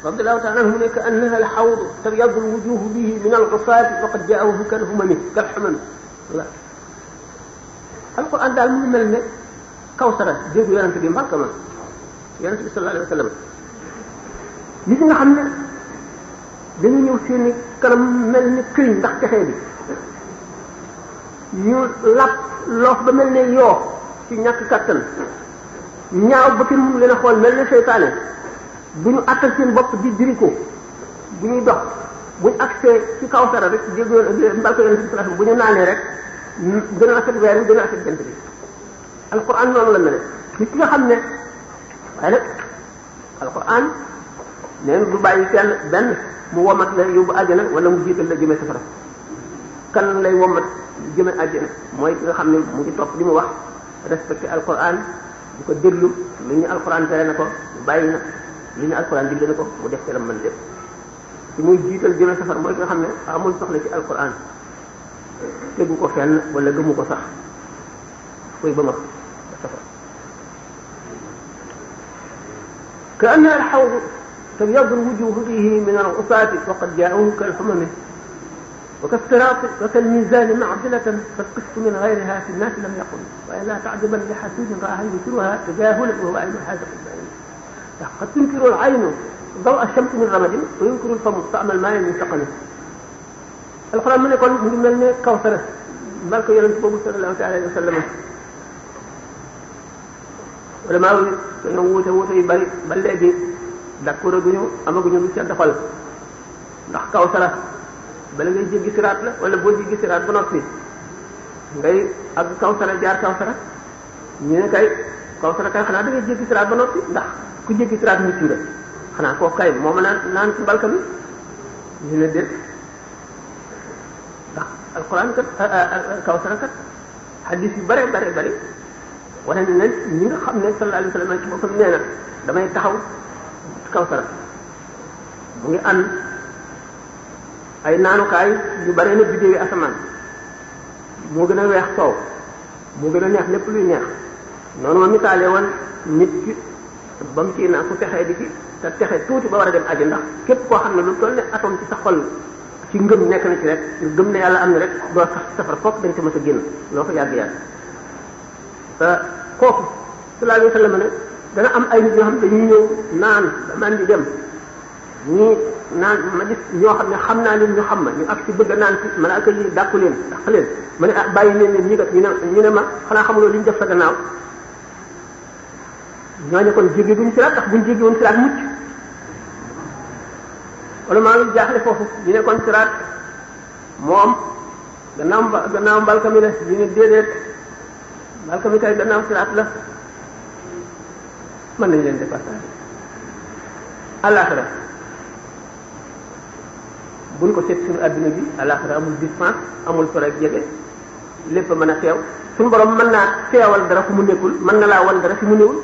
radiyallahu ta'ala anhu mu nekk annaha al-hawd tabyaddu al-wujuh bihi min al-ghufat wa qad ja'ahu kal-humami kal-humami alquran daal mu ngi mel ne Kawsara déggu yonent bi mbarka ma yonent bi sallallahu alayhi wasallam nit ñi nga xam ne dañu ñëw seeni kanam mel ni këriñ ndax texee bi ñu làpp loof ba mel ne yoo ci ñàkk kàttan ñaaw ba kenn mënu leen a xool mel ne seytaane bu ñu attal seen bopp di diri ko bu ñuy dox bu ñu agsee ci Kawsara rek dégg mbalko yonent bi sallallahu alayhi wasallam bu ñu naanee rek gën a rafet weer bi gën a rafet jant bi alquran noonu la mel nit ki nga xam ne waaye nag alquran nee na du bàyyi kenn benn mu womat la yóbbu àjjana wala mu jiital la jëme safara kan lay womat jëme àjjana mooy ki nga xam ne mu ngi topp li mu wax respecté alquran di ko déglu li ñu alquran tere na ko mu bàyyi na li ñu alquran digle na ko mu def ci la mën lépp ci muy jiital jëme safara mooy ki nga xam ne amul soxla ci alquran tegu ko fenn wala gëmu ko sax koy ba ma safara ka anna al-hawd tabyaddu al-wujuh fihi min al-usat wa qad ja'uhu kal-humam wa kas-sirat wa kal-mizan ma'dilatan fal-qist min ghayriha fi an-nas lam yaqul wa la ta'jaban li hasud ra'aha yusruha tajahulan wa huwa aynu hadha al-bayn qad tunkiru al-'aynu ضوء الشمس من رمد وينكر الفم طعم الماء من سقم alxuraan mu ne kon mu ngi mel ne Kawsara mbal ko yonent boobu sallallahu alayhi wa sallam wala maa ngi dañoo wuute yu bari ba léegi d'accord amaguñu lu sedd xol ndax Kawsara bala ngay jéggi siraat la wala boo jéggi siraat ba noppi ngay ak Kawsara jaar Kawsara ñu ne kay Kawsara kay xanaa da ngay jéggi siraat ba noppi ndax ku jéggi siraat mucc nga xanaa koo kay moo ma naan ci mbalka mi ñu ne déet ndax alquran kat Kawsara kat hadis yu bare wane ne ñi nga xam ne sallallahu alayhi wa sallam ci boppam nee na damay taxaw Kawsara mu ngi ànd ay naanukaay yu bare na biddeewi asamaan moo gën a weex soow moo gën a neex lépp luy neex noonu ma misaalee woon nit ki ba mu ci naa ku texee di ci te texe tuuti ba war a dem aji ndax képp koo xam ne lu toll ne atom ci sa xol ci ngëm nekk na ci rek gëm ne yàlla am na rek doo sax safara fokk dañ ko mës a génn loo ko yàgg kooku sallallahu alayhi wa sallam ne dana am ay nit ñoo xam ne dañuy ñëw naan ba man di dem ñii naan ma gis ñoo xam ne xam naa leen ñu xam ma ñu ak ci bëgg a naan ci malaaka yi dàqu leen dàq leen ma ne ah bàyyi leen leen ñi kat ñu ne ma xanaa xamuloo li ñu def sa gannaaw ñooñu kon jéggi duñ siraat ndax buñ jéggi woon siraat mucc wala maa ngi jaaxle foofu ñu ne kon siraat moom gannaaw mbalka mi la ñu ne déedéet mbalka mi kay gannaaw siraat la mën nañu leen départage àllaaxira buñ ko seet suñu adduna bi àllaaxira amul distance amul sore ak jege lépp mën a teew suñu borom mën naa teewal dara fu mu nekkul mën na laa wan dara fi mu newul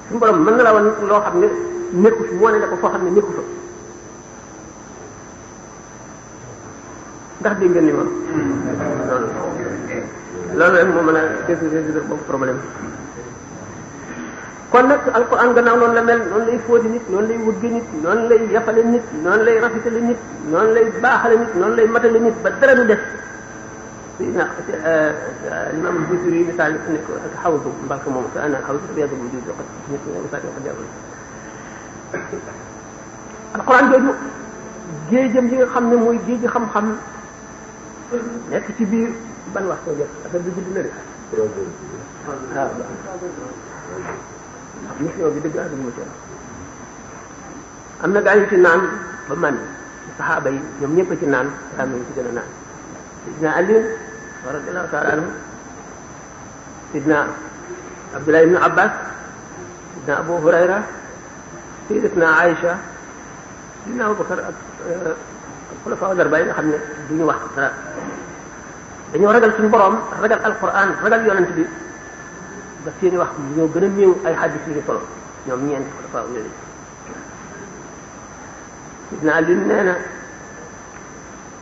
suñu borom mën na laa wan loo xam ne nekku fi moo ne la ko foo xam ne nekku fa ndax dégg ngeen ni moom loolu rek moo mën a résoudre boobu problème kon nag alquran gannaaw noonu la mel noonu lay fóoti nit noonu lay wëgge nit noonu lay yafale nit noonu lay rafetale nit noonu lay baaxale nit noonu lay matale nit ba dara du def na imam Busiri yi misaal ne ko ak xawdu mbalka moom ka ana xawdu biyadu wujud waqat nit misaal ko jàppal alquran jooju géejam yi nga xam ne mooy géeji xam-xam nekk ci biir ban wax soo jot affaire bi gudd na de waaw mission bi dëgg ak mu ci am na gaa yu ci naan ba man saxaaba yi ñoom ñëpp a ci naan am nañu ci gën a naan sidna Ali radiyallahu ta'ala anhu sidna Abdullah ibn Abbas sidna Abu Hurayra sayyidatuna Aïcha sidna Abubakar ak xulafaa al-arba'a nga xam ne duñu wax dara dañoo ragal suñu borom ragal alquran ragal yonent bi ba seeni wax ñoo gën a néew ay xaddis yu ñu solo ñoom ñeenti xulafaa yooyu Sidna Ali nee na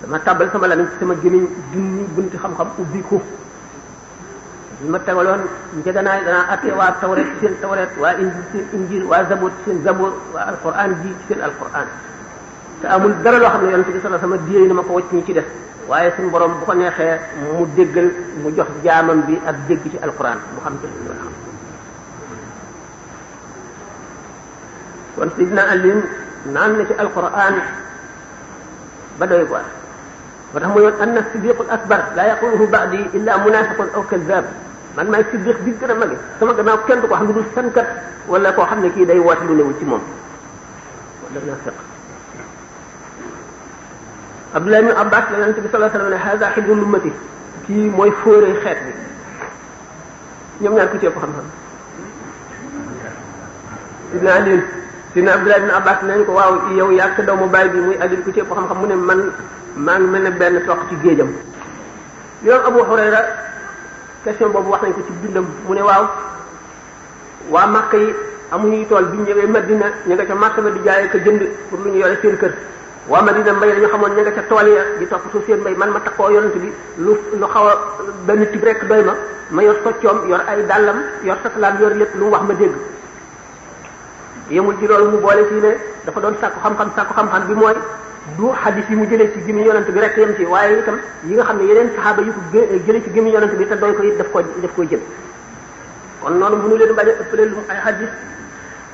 dama tàbbal sama lamiñ ci sama gémmiñ junni bunti xam-xam ubbi ko li ma tegaloon njëganaay danaa atte waa tawret ci seen tawret waa injil ci seen injil waa zabur ci seen zabur waa alquran ji ci seen alquran te amul dara loo xam ne yonente bi sallallahu alayhi wasallam diyee na ma ko wacc ñi ci def waaye suñu borom bu ko neexee mu déggal mu jox jaamam bi ak dégg ci alquran mu xam ci li xam kon Sidna Ali naan na ci alquran ba doy quoi ba tax mu yoon anna siddiqul akbar la yaquluhu ba'di illa munafiqun aw kadhab man maay siddiq bi gën a mage sama gannaaw kenn du ko xam ne dul fenkat wala koo xam ne kii day woote lu newul ci moom wala nafiq Abdullah ibn Abbas la Yonent bi sallallahu alayhi wa sallam ne hada hibrul ummati kii mooy fóoree xeet bi ñoom ñaar ku ci ëpp xam-xam Sidna Ali Sidna Abdullah ibn Abbas nañ ko waaw yow yaa sa doomu baay bi muy Ali ku ci ëpp xam-xam mu ne man maa ngi mel ne benn toq ci géejam yoon Abu Hurayra question boobu wax nañ ko ci bindam mu ne waaw waa Makka yi amuñuy tool bi ñu ñëwee Madina ña nga ca marché ba di jaayee ko jënd pour lu ñu yore seen kër waa Madina mbay dañu xamoon ña nga ca tool ya di topp suuf seen mbay man ma takkoo yonent bi lu xaw a benn tib rek doy ma yor soccoom yor ay dàllam yor satalaam yor lépp lu mu wax ma dégg yemul ci loolu mu boole fii ne dafa doon sàkku xam-xam bi mooy du xadis yi mu jëlee ci gémmiñ yonent bi rek yem ci waaye itam yi nga xam ne yeneen saxaaba yu ko jëlee ci gémmiñ yonent bi te doy ko it daf koy jël kon noonu mënu leen bañ a ëppale lu ay xadis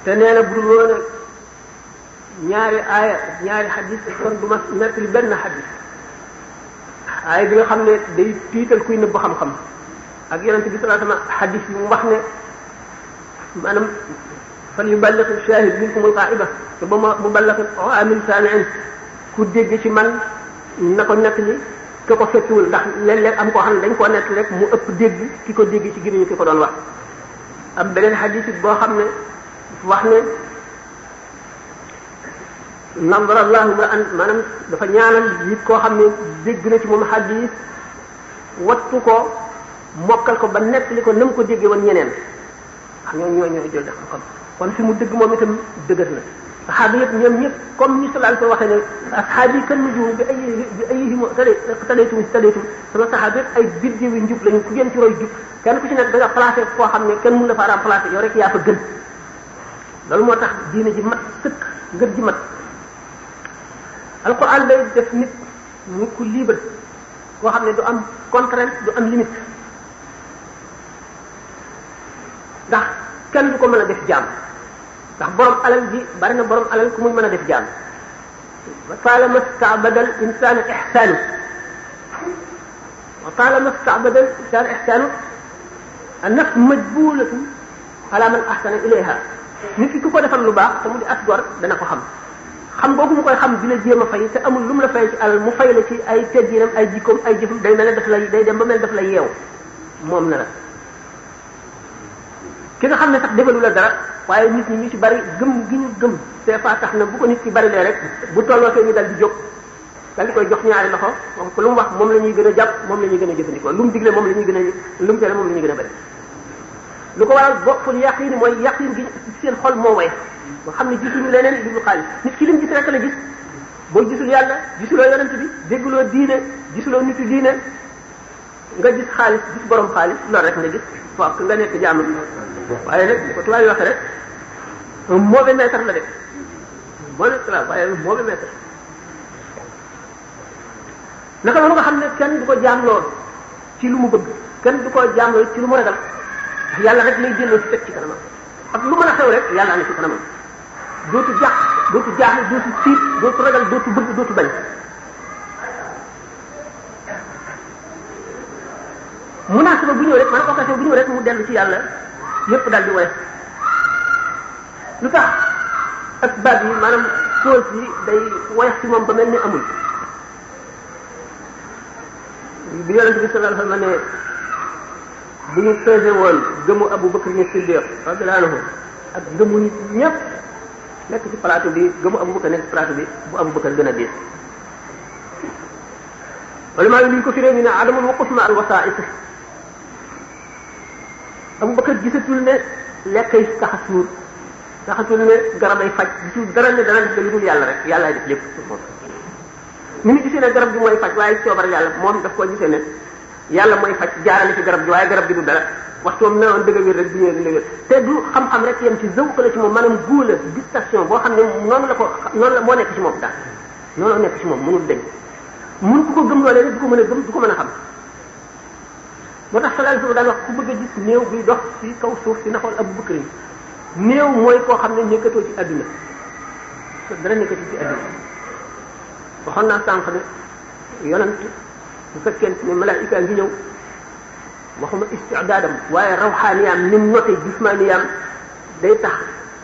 te nee na bu dul woon ñaari aaya ñaari xadis kon du ma nekk li benn xadis aaya bi nga xam ne day tiital kuy nëbb xam-xam ak yonent bi sallallahu alayhi wasallam xadis yi mu wax ne maanaam fal yuballigh shahid minkum al-gha'iba te ba ma muballigh amil sami'in ku dégg ci man na ko nekk li ki ko fekkiwul ndax léeg-léeg am koo xam ne dañ koo nekk rek mu ëpp dégg ki ko dégg ci gémmiñu ki ko doon wax am beneen xadis boo xam ne wax ne nadarallahu ma an maanaam dafa ñaanal nit koo xam ne dégg na ci moom xadis wattu ko mokkal ko ba nekk li ko na mu ko déggee woon ñeneen wax ñoo jël def xam kon fi mu dëgg moom itam dëgër na saxaaba yëpp ñoom ñëpp comme ni sallallahu alayhi wa sallam waxee ne asxaab yi kan nujuum bi ayihim tadaytum sama saxaaba yëpp ay biddewi njub lañu ku ngeen ci roy jub kenn ku ci nekk da nga placé foo xam ne kenn mun la fa remplacé yow rek yaa fa gën loolu moo tax diine ji mat sëkk ngën ji mat alquran day def nit mu ku libre koo xam ne du am contrainte du am limite ndax kenn du ko mën a def jaam ndax borom alal ji bari na borom alal ku muy mën a def jaam wa taalama staabadal insaanu ihsaanu wa taalama staabadal insaanu ihsaanu an-nafs majbulatun ala man ahsana ilayha nit ki ku ko defal lu baax te mu di as gor dana ko xam boobu mu koy xam di la jéem a fay te amul lu mu la fay ci alal mu fay la ci ay tegginam ay jikkoom ay jëfam day mel ne daf lay day dem ba mel daf lay yeew moom na la ki nga xam ne sax defalu la dara waaye nit ñi ñu ci bari gëm gi ñu gëm c'est pas tax na bu ko nit ki bari lee rek bu tolloo fee ñu dal di jóg dal di koy jox ñaari loxo wax ko lu mu wax moom la ñuy gën a jàpp moom la ñuy gën a jëfandikoo lu mu digle moom la ñuy gën a lu mu tere moom la ñuy gën a bari lu ko waral boppul yaqin mooy yaqin gi seen xol moo way nga xam ne gisuñu leneen lu dul xaalis nit ki lim gis rek la gis boo gisul yàlla gisuloo yonent bi dégguloo diine gisuloo nitu diine nga gis xaalis gis borom xaalis loolu rek nga gis fokk nga nekk jàmm waaye nag bu ko tubaab yi waxee rek un mauvais maître la de bon esclave waaye un mauvais maître naka noonu nga xam ne kenn du ko jaamloo ci lu mu bëgg kenn du ko jaamloo ci lu mu ragal ndax yàlla rek lay jëloo ci teg ci kanamam ak lu mën a xew rek yàlla na ci kanamam dootu jàq dootu jaaxle dootu tiit dootu ragal dootu bëgg dootu bañ munaasaba bu ñëw rek maanaam occasion bu ñëw rek mu dellu ci yàlla yépp daal di woyof lu tax asbaab yi maanaam cause yi day woyof ci moom ba mel ni amul bi yonente bi sallallahu alayhi wa sallam ne bu ñu pesé woon gëmu Abu Bakr ni Siddiq radiyallahu anhu ak gëmu nit ñëpp nekk ci plateau bi gëmu Abu Bakr nekk ci plateau bi bu Abu Bakr gën a diis wala maa ngi li ñu ko firee ñu ne adamul waquf ma al wasaa'it Abu Bakr gisatul ne lekk yi tax a suur taxatul ne garabay faj gisul dara ne dana def lu dul yàlla rek yàllaay def lépp moom ni mu gisee ne garab gi mooy faj waaye coobar yàlla moom daf koo gisee ne yàlla mooy faj jaarale ci garab gi waaye garab gi du dara waxtu moom newoon dëgg wér rek du ñëwee dina wér te du xam-xam rek yem ci zawq la ci moom maanaam góo la distation boo xam ne noonu la moo nekk ci moom daal noonu la nekk ci moom mënul deñ mënu ko gëm loolee du ko mën a gëm du ko mën a xam moo tax sallallahu alayhi wa sallam daan wax ku bëgg a gis néew bi dox ci kaw suuf si na xool Abu Bakr yi néew mooy koo xam ne nekkatoo ci adduna dara nekkatoo ci adduna waxoon naa sànq ne yonent bu fekkente ne malaayika ngi ñëw waxuma istidaadam waaye rawxaaniyaam ni mu noté jismaaniyaam day tax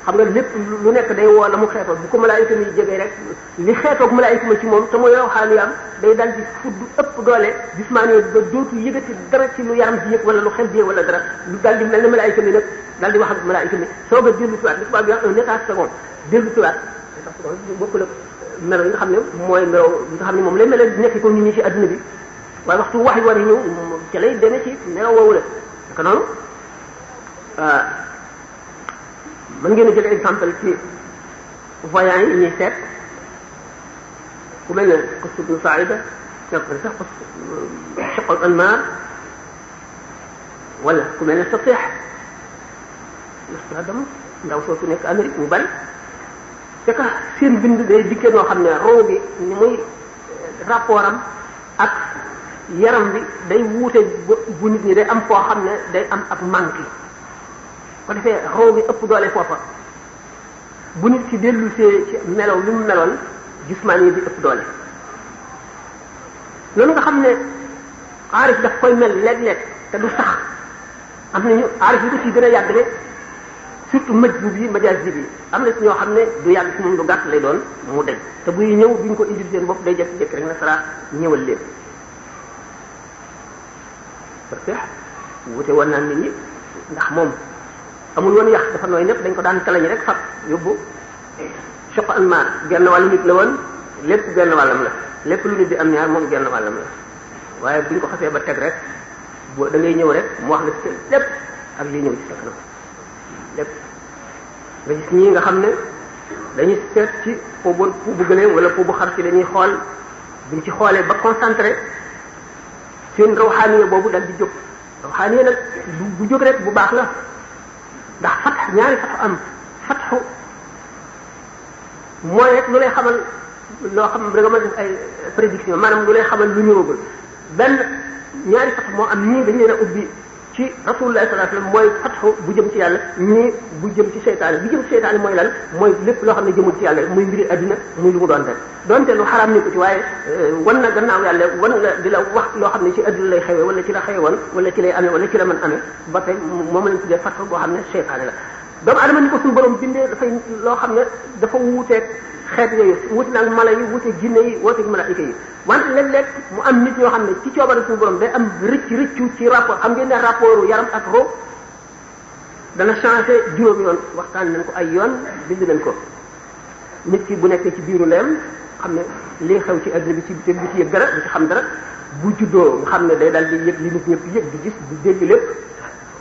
xam nga lépp lu nekk day woo la mu xeetoo bu ko malaayika mi jegee rek li xeetoog malaayika ma ci moom te mooy rawxaaniyaam day dal di fudd ëpp doole jismaaniya ba dootu yëgati dara ci lu yaram di yëg wala lu xel di yëg wala dara lu dal di mel ne malaayika mi nag dal di wax ak malaayika mi soog a dellu siwaat li tubaab bi wax un état second dellu siwaat état second bokkul ak melo yi nga xam ne mooy melo yi nga xam ne moom lay mel nekk ko nit ñi ci adduna bi waaye waxtu wax yi war a ñëw ci lay deme ci melo woowu la naka noonu mën ngeen a jël exemple ci voyants yi ñuy seet ku mel ne Qutb ibn Sa'ida nekk na sax Shaq al-Anmar wala ku mel ne Satih Nostradamus ndaw soosu nekk Amérique mu bari c'est que seen bind day dikkee noo xam ne roo gi ni muy rapport am ak yaram bi day wuute bu nit ñi day am foo xam ne day am ak manque ko defee roo gi ëpp doole foofa bu nit ci dellu see ci melow li mu meloon gismaan yi di ëpp doole loolu nga xam ne aarif daf koy mel léeg-léeg te du sax am nañu aarif yi ko ci gën a yàgg de surtout majbub yi majaazib yi am na ci ñoo xam ne du yàgg ci moom lu gàtt lay doon mu deñ te buy ñëw duñ ko indil seen bopp day jekk-jekk rek na sara ñëwal leen parce que wute woon naan nit ñi ndax moom amul woon yax dafa nooy népp dañ ko daan kalañ rek fab yóbbu Shaq al-Anmar genn wàllu nit la woon lépp genn wàllam la lépp lu nit di am ñaar moom genn wàllam la waaye buñ ko xasee ba teg rek boo da ngay ñëw rek mu wax la ci lépp ak lii ñëw ci sa kanam lépp nga gis ñii nga xam ne dañuy seet ci po bu gëléem wala po bu xar ci dañuy xool buñ ci xoolee ba concentré seen rawxaaniya boobu dal di jóg rawxaaniya nag bu jóg rek bu baax la ndax fatx ñaari fatx am fatxu mooy rek lu lay xamal loo xam da nga mën def ay prédiction maanaam lu lay xamal lu ñëwagul benn ñaari fatx moo am ñii dañu leen a ubbi ci rasulullah sallallahu alayhi wasallam mooy fatxu bu jëm ci yàlla ñii bu jëm ci seytaane bu jëm ci seytaane mooy lan mooy lépp loo xam ne jëmul ci yàlla muy mbiri adduna muy lu mu doon rek donte lu xaraam ni ko ci waaye wan na gannaaw yàlla wan la di la wax loo xam ne ci adduna lay xewee wala ci la xewoon wala ci lay amee wala ci la mën amee ba tey moom lañ tuddee fatxu boo xam ne seytaane la doomu adama ni ko suñu borom bindee dafay loo xam ne dafa wuuteeg xeet yooyu wuute naag mala yi wuuteeg jinne yi wuuteeg malaayika yi wante léeg-léeg mu am nit ñoo xam ne ci coobare suñu borom day am rëccu ci rapport xam ngeen ne rapport yaram ak ro dana changé juróomi yoon waxtaan nañ ko ay yoon bind nañ ko nit ki bu nekkee ci biiru leem xam ne lii xew ci adduna bi ci bi ci yëg dara du ci xam dara bu juddoo nga xam ne day dal di yëg li nit ñëpp yëg di gis di dégg lépp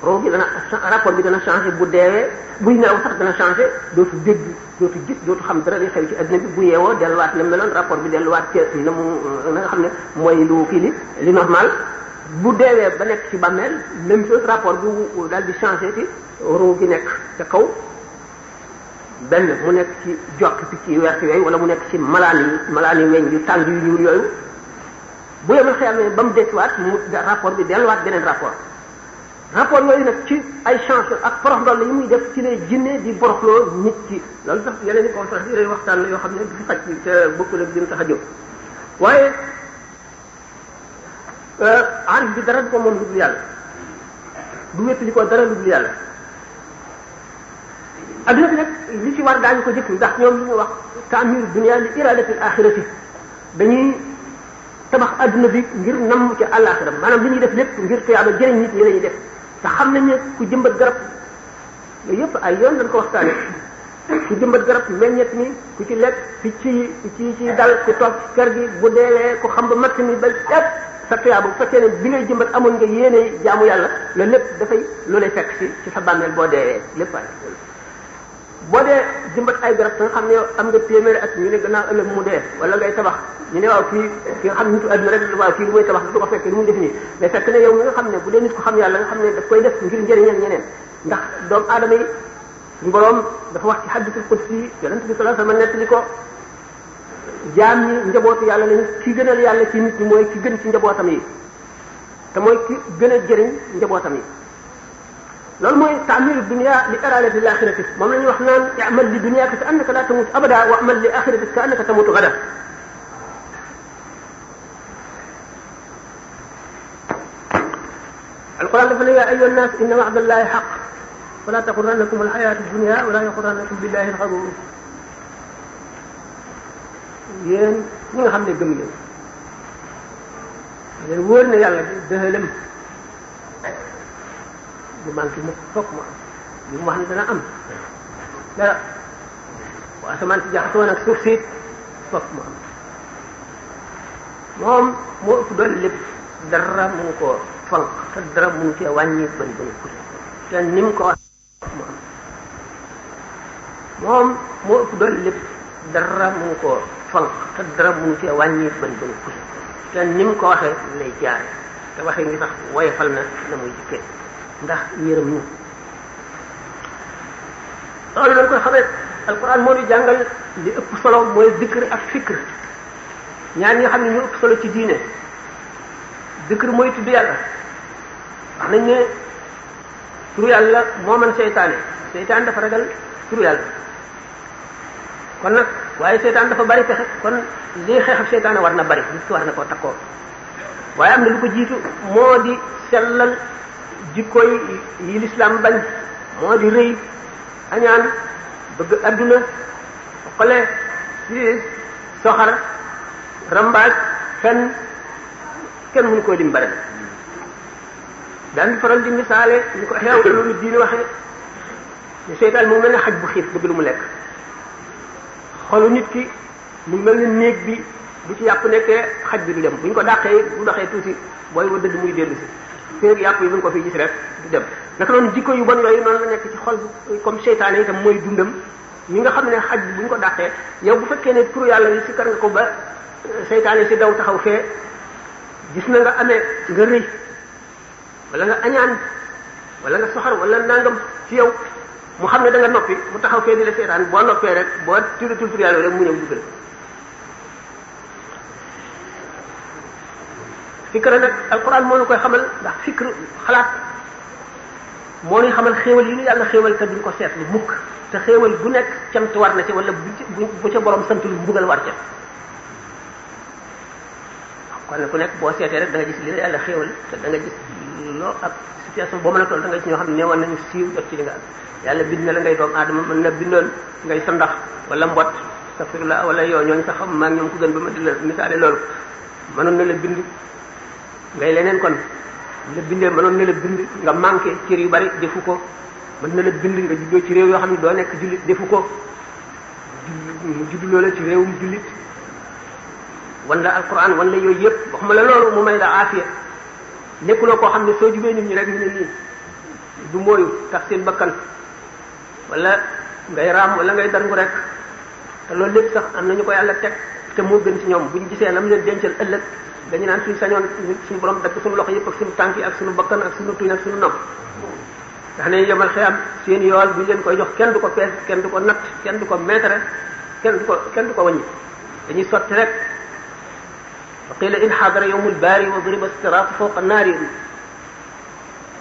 roo gi dana rapport bi dana changé bu deewee buy nelaw sax dana changé dootu dégg dootu gis dootu xam dara li xew ci adduna bi bu yeewoo delluwaat na meloon rapport bi delluwaat ci na mu na nga xam ne mooy lu kii li normal bu deewee ba nekk ci bàmmeel même chose rapport bi daal di changé ci roo gi nekk ca kaw benn mu nekk ci jokk picc yu wert yooyu wala mu nekk ci malaan yi weñ yu tàng yu ñuul yooyu bu yemal xëyamee ba mu desuwaat mu rapport bi delluwaat beneen rapport yooyu nag ci ay chance ak porox ndoll yi muy def ci lay jinne di boroxloo nit ki loolu sax yeneen i conférence yi waxtaan la yoo xam ne du fi faj te bokkul ak dina tax a jóg waaye aarif bi dara du ko moom lu dul yàlla du wéttali ko dara lu dul yàlla adduna bi nag li ci war daañu ko jëkk ndax ñoom li ñuy wax ta'mir dunya li iradati al-akhirati dañuy tabax adduna bi ngir namm ci àllaaxira maanaam li ñuy def lépp ngir tuyaaba jëriñ nit ñi la ñuy def te xam nañ ne ku jëmbat garab yooyu yëpp ay yoon dañ ko waxtaane ku jëmbat garab meññet mi ku ci lekk picc yi ci dal ku toog ci kër gi bu deewee ku xam ba matt mi ba lépp sa tuyaaba bu fekkee ne bi ngay jëmbat amoon nga yéene jaamu yàlla loolu lépp dafay lu lay fekk ci sa bàmmeel boo deewee lépp ay boo dee jëmbat ay garab nga xam ne am nga téeméeri at ñu ne gannaaw ëllëg mu dee wala ngay tabax ñu ne waaw kii ki nga xam ne nitu àdduna rek waaw kii lu muy tabax du ko fekk lu muy def nii mais fekk ne yow mi nga xam ne bu dee nit ko xam yàlla nga xam ne daf koy def ngir njëriñal ñeneen ndax doomu aadama yi suñu borom dafa wax ci hadiisul qudsi yonent bi sallallahu alayhi wasallam nettali ko jaam ñi njabootu yàlla lañu ki gënal yàlla ci nit ñi mooy ki gën ci njabootam yi te mooy ki gën a jëriñ njabootam yi loolu mooy taamiru dunya li iradati l-axirati moom la ñuy wax naan i'mal li dunyaka ka annaka la tamut abada wa amal li axiratika ka annaka tamutu gada alquran dafa ne yaa ayyuha nnaas inna wa'da llahi haqq fala taxurrannakum alxayatu dunya wala yaxurrannakum billahi alxaruur yéen ñi nga xam ne gëm leen leen wóor na yàlla dëxalam du manqué mu fokk mu am li mu wax ne dana am dara bu asamaan si jaxasoo nag suuf si fokk mu am moom moo ëpp doon lépp dara mu ngi koo fanq te dara mu ngi cee wàññi bari bari te ni mu ko wax mu am moom moo ëpp doon lépp dara mu ngi koo fanq te dara mu ngi cee wàññi bari bari te ni mu ko waxee lay jaare te waxee ngi sax woyofal na na muy jikkee ndax yërëm ñu loolu dañ koy xamee alquran moo di jàngal li ëpp solo mooy dikr ak fikr ñaar ñi nga xam ne ñu ëpp solo ci diine dikr mooy tudd yàlla wax nañ ne turu yàlla moo mën seytaane dafa ragal turu yàlla kon nag waaye seytaan dafa bari pexe kon lii xeex ak seytaane war na bari nit ki war na koo takkoo waaye am na lu ko jiitu moo di sellal jikko yi lislaam bañ moo di rëy añaan bëgg adduna xole ci soxar rambaaj fen kenn mënu koo lim bare daan di faral di misaale ñu ko xeew loolu diine waxe ne seytaan mu mel ne xaj bu xiif bëgg lu mu lekk xolu nit ki mu mel ne néeg bi bu ci yàpp nekkee xaj bi du dem bu ñu ko dàqee bu doxee tuuti booy wa dëdd muy dellu si féeg yàpp yi bu ñu ko fi gis rek du dem naka noonu jikko yu bon yooyu noonu la nekk ci xol comme seytaane itam mooy dundam ñi nga xam ne xaj bi bu ñu ko dàqee yow bu fekkee ne turu yàlla yi si kar nga ko ba seytaane si daw taxaw fee gis na nga amee nga rëy wala nga añaan wala nga soxar wala nangam ci yow mu xam ne da nga noppi mu taxaw fee di la seetaan boo noppee rek boo turatul turu yàlla rek mu ñëw dugal fikra nag alquran moo ñu koy xamal ndax fikr xalaat moo ñuy xamal xéewal yi ñu yàlla xéewal te duñ ko seetlu mukk te xéewal bu nekk cant war na ci wala bu ca borom santul mbugal war ca kon ku nekk boo seetee rek da nga gis li la yàlla xéewal te da nga gis loo ak situation boo mën a toll da nga gis ñoo xam ne neewoon nañu siiw jot ci li nga am yàlla bind na la ngay doomu aadama mën na bindoon ngay sa ndax wala mbot astafirullah wala yoo ñooñu sax xam maa ngi ñoom ku gën ba ma di la misaale loolu mënoon na la bind ngay leneen kon la bindee mënoon na la bind nga manqué cër yu bari defu ko mën na la bind nga juddoo ci réew yoo xam ne doo nekk jullit defu ko mu judduloo la ci réewum jullit wan la alquran wan la yooyu yëpp waxuma la loolu mu may la aafiya nekkuloo koo xam ne soo jubee nit ñi rek ñu ne nii du mooyu tax seen bakkan wala ngay raam wala ngay darngu rek te loolu lépp sax am nañu ko yàlla teg te moo gën ci ñoom buñu gisee lam leen dencal ëllëg dañu naan suñu sañoon suñu borom dagg suñu loxo yëpp ak suñu tànk yi ak suñu bakkan ak suñu tuñ ak suñu nopp ndax ne yemal xëy am seen yool bu ñu leen koy jox kenn du ko pees kenn du ko natt kenn du ko mètre kenn du ko wàññi dañuy sotti rek wa qila in xadara yawmul baari wa duriba siraatu fawqa naari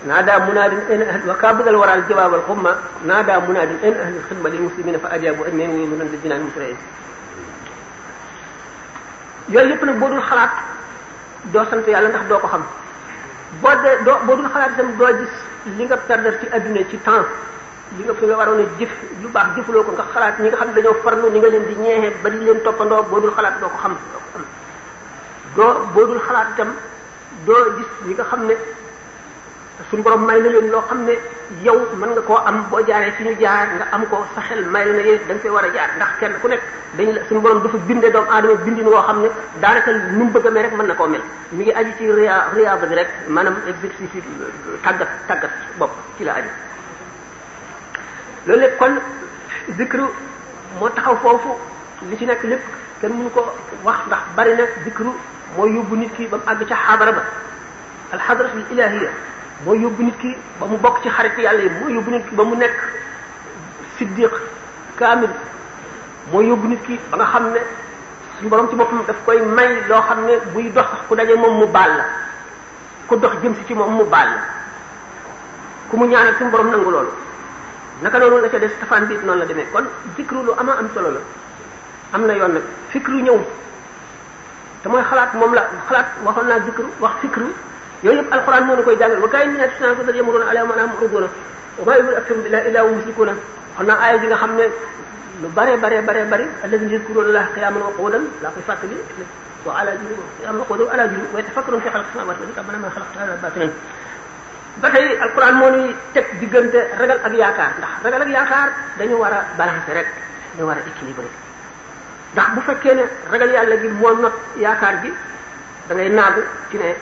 naada munaadin ayna ahli wa kaabadal waral jawaabal xumma naada munaadin ayna ahli xidma lil muslimina fa ajaabu ajmain wa yuminuna bil jinaan musri'in yooyu yëpp nag boo dul xalaat doo sant yàlla ndax doo ko xam boo dul xalaat itam doo gis li nga perdre ci adduna ci temps li nga fi nga waroon a jëf lu baax jëfuloo ko nga xalaat ñi nga xam ne dañoo farlu ni nga leen di ñeexee ba di leen toppandoo boo dul xalaat doo ko xam boo dul xalaat itam doo gis ñi nga xam ne suñu borom may na leen loo xam ne yow mën nga koo am boo jaaree fi ñu jaar nga am ko sa xel may la na yow da nga fay war a jaar ndax kenn ku nekk dañ la suñu borom dafa bindee doomu aadama bindin woo xam ne daanaka nu mu bëgg a mel rek mën na koo mel mi ngi aju ci riyaada bi rek maanaam exercice yi tàggat bopp ci la aju loolu lépp kon zikru moo taxaw foofu li ci nekk lépp kenn mënu ko wax ndax bari na zikru mooy yóbbu nit ki ba mu àgg ca xadara ba alxadratul ilahiya mooy yóbbu nit ki ba mu bokk ci xarit yàlla yi mooy yóbbu nit ki ba mu nekk siddiq kaamil mooy yóbbu nit ki ba nga xam ne suñu borom ci boppam daf koy may loo xam ne buy dox sax ku daje moom mu baal la ku dox jëm si ci moom mu baal la ku mu ñaanal suñu borom nangu loolu naka noonu la ca des tafaan bi noonu la demee kon zikru lu ama am solo la am na yoon nag fikru ñëw te mooy xalaat moom la xalaat waxoon naa zikru wax fikru yooyu yëpp alquran moo ñu koy jàngal wa kaay minat sina ko dal yamuruna ala ma anam muriduna wa ma yuminu aktarum billahi illa hum mushrikuna xam naa aaya bi nga xam ne lu bare alladhina yadhkuruna allaha qiyaman wa qu'udan laa koy fàttali wa ala junubihim qiyaman wa qu'udan ala junubihim wa yatafakkaruna fi khalqis samawati wal ardi rabbana ma khalaqta hadha batilan ba tey alquran moo ñuy teg diggante ragal ak yaakaar ndax ragal ak yaakaar dañu war a balancer rek dañu war a équilibrer ndax bu fekkee ne ragal yàlla gi moo not yaakaar gi da ngay naagu ci ne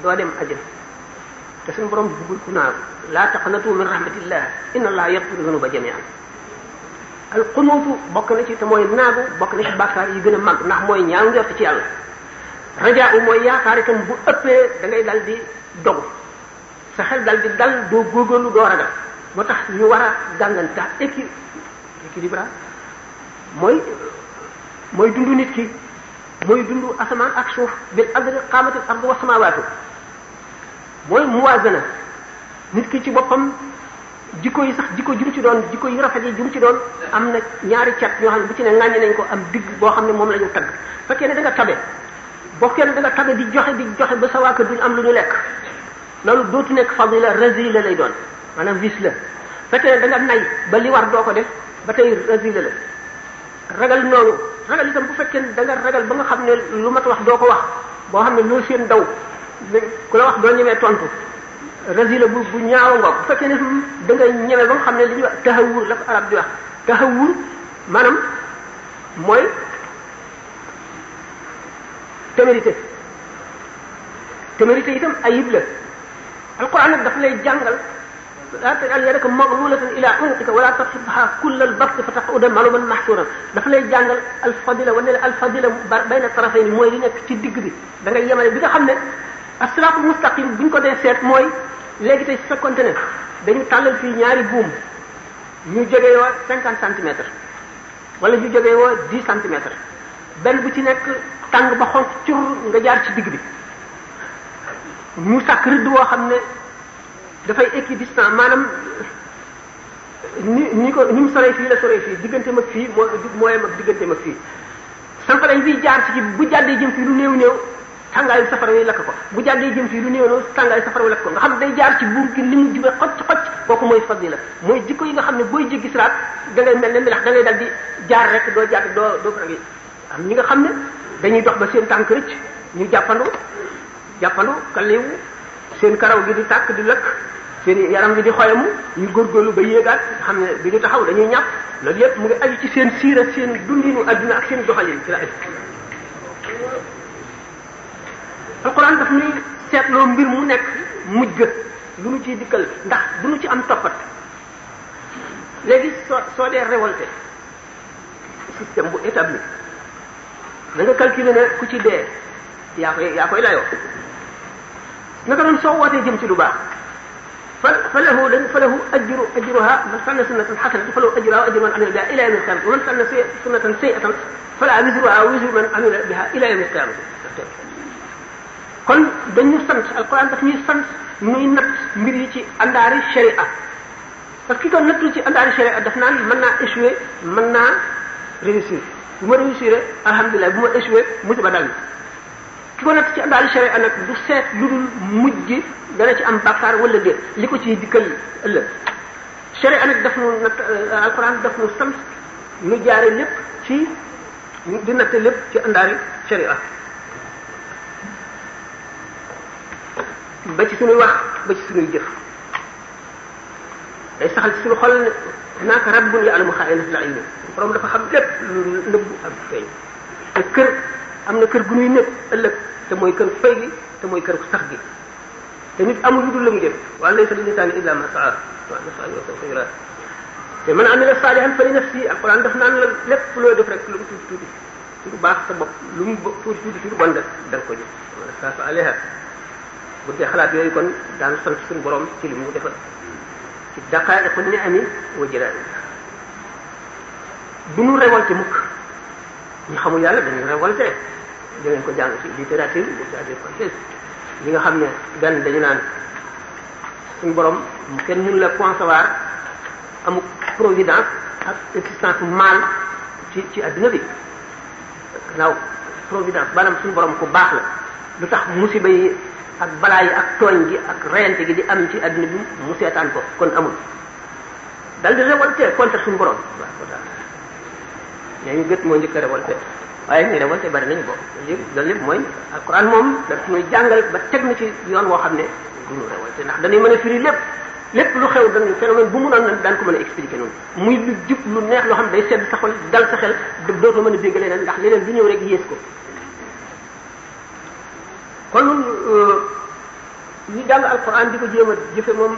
doo dem ajjana te suñu borom bëggul ku naagu laa taqnatu min rahmatillah inna allaha yaghfiru dhunuba jami'an al qunuutu bokk na ci te mooy naagu bokk na ci bàkkaar yi gën a mag ndax mooy ñaaw njort ci yàlla rajaa u mooy yaakaar itam bu ëppee da ngay dal di dogu sa xel dal di dal doo góorgóorlu doo ragal moo tax ñu war a gàngan tax équilibre mooy dundu nit ki mooy dundu asamaan ak suuf bil adri qaamatil ardu wa samaawaatu mooy muwaazana nit ki ci boppam jikko yi sax jikko jum ci doon jikko yu rafet yi jum ci doon am na ñaari cat ñoo xam ne bu ci ne ŋàññi nañ ko am digg boo xam ne moom la ñu tagg fekkee ne da nga tabe boo fekkee ne da nga tabe di joxe ba sa waa kër duñ am lu ñu lekk loolu dootu nekk fadila razila lay doon maanaam vice la fekkee ne da nga nay ba li war doo ko def ba tey razila la ragal noonu ragal itam bu fekkee ne da nga ragal ba nga xam ne lu mat wax doo ko wax boo xam ne loo seen daw ku la wax doo ñemee tontu razila bu ñaawa ngoog bu fekkee ne da nga ñeme ba nga xam ne li ñuy wax tahawur la ko arab di wax tahawur maanaam mooy témérité itam ayib la alquran nag daf lay jàngal laa taj'al yadaka maghlulatan ila unuqika wala tabsutha kullal basti fa taquda maluman mahsuran dafa lay jàngal alfadila wane la alfadila bayna tarafayni mooy li nekk ci digg bi da ngay yemale bi nga xam ne as-siratul mustaqim buñ ko dee seet mooy léegi tey su fekkonte ne dañu tàllal fii ñaari buum ñu jógee woo 50 centimètres wala ñu jógee woo 10 centimètres benn bu ci nekk tàng ba xonq cur nga jaar ci digg bi ñu sàkk rëdd woo xam ne dafay équidistant maanaam ni mu soree fii la soree fii diggante mag fii mooy mag diggante mag fii sànqalañ bi jaar ci bu jàddee jëm fii lu néew tàngaayu safara wi lakk ko bu jàddee jëm fii lu néew tàngaayu safara wi lakk ko nga xam ne day jaar ci buur gi li mu jubee xocc kooku mooy fadila mooy jikko yi nga xam ne booy jéggi siraat da ngay mel ne melax da ngay dal di jaar rek doo jàdd doo frangi am ñi nga xam ne dañuy dox ba seen tànk rëcc ñu jàppandu kaliwu seen karaw gi di tàkk di lëkk seen yaram gi di xoyamu ñu góorgóorlu ba yéegaat xam ne bi ñu taxaw dañuy ñàpp loolu yëpp mu ngi aju ci seen siira seen dundinu adduna ak seen doxalin ci la aju alquran daf ñuy seetloo mbir mu nekk mujj ga lu nu ciy dikkal ndax du nu ci am toppat léegi soo dee révolté système bu établi da nga calculer ne ku ci dee yaa koy layoo naka noonu soo wootee jëm ci lu baax fa lahu ajruha man sanna sunnatan hasanatan falahu ajruha wa ajru man amila biha ila yawmi al-qiyamah wa man sanna sunnatan sayyi'atan fala wizruha wa wizru man amila biha ila yawmi al-qiyamah kon dañu sant alquran daf ñuy sant ñuy natt mbir yi ci àndaari sharia parce que ki ko nattu ci àndaari sharia daf naan mën naa échouer mën naa réussir bu ma réussir alhamdulilah bu ma échouer musiba dal ki ko natt ci àndaari sharia nag du seet lu dul mujj gi dana ci am bàkkaar wala déet li ko ciy dikkal ëllëg sharia nag daf nu natt alquran daf nu sant nu jaare lépp ci di natt lépp ci àndaari sharia ba ci suñuy wax ba ci suñuy jëf day saxal ci suñu xol ne naaka rabbun ya'lamu xaa'inatal a'yun borom dafa xam lépp lu nëbbu ak feeñ te kër am na kër gu ñuy nekk ëllëg te mooy kër fay gi te mooy kër sax gi te nit amul lu dul la mu jëf wa laysa lil insaani illaa maa sa'aa wa nas'aluhu sawfa yuraa te man amila salihan fa li nafsi alquran daf naan la lépp loo def rek lu mu tuuti tuuti ci lu baax sa bopp lu mu tuuti tuuti ci lu bon da nga ko jëf wala saafa alayha bu dee xalaat yooyu kon daanu sant suñu borom ci li mu defal ci daqaa'iqu ni'ami wa jalaali du ñu révolté mukk ñu xamul yàlla dañuy révolté dinañ ko jàng ci littérature française li nga xam ne gan dañu naan suñu borom kenn mënu la concevoir amul providence ak existence mal ci adduna bi naaw providence maanaam suñu borom ku baax la lu tax musiba yi ak balaa yi ak tooñ gi ak reyante gi di am ci adduna bi mu seetaan ko kon amul dal di révolté contre suñu borom waaw ko daal ñooñu gët moo njëkk a révolté waaye ñu révolté bari nañu bokk loolu lépp mooy alquran moom daf ñuy jàngal ba teg na ci yoon woo xam ne duñu révolté ndax dañuy mën a firi lépp lu xew dañu phénomène bu mu doon daan ko mën a expliquer noonu muy lu jub lu neex loo xam ne day sedd sa xol dal sa xel dootoo mën a dégg leneen ndax leneen lu ñëw rek yées ko kon ñu jàng alquran di ko jéem a jëfe moom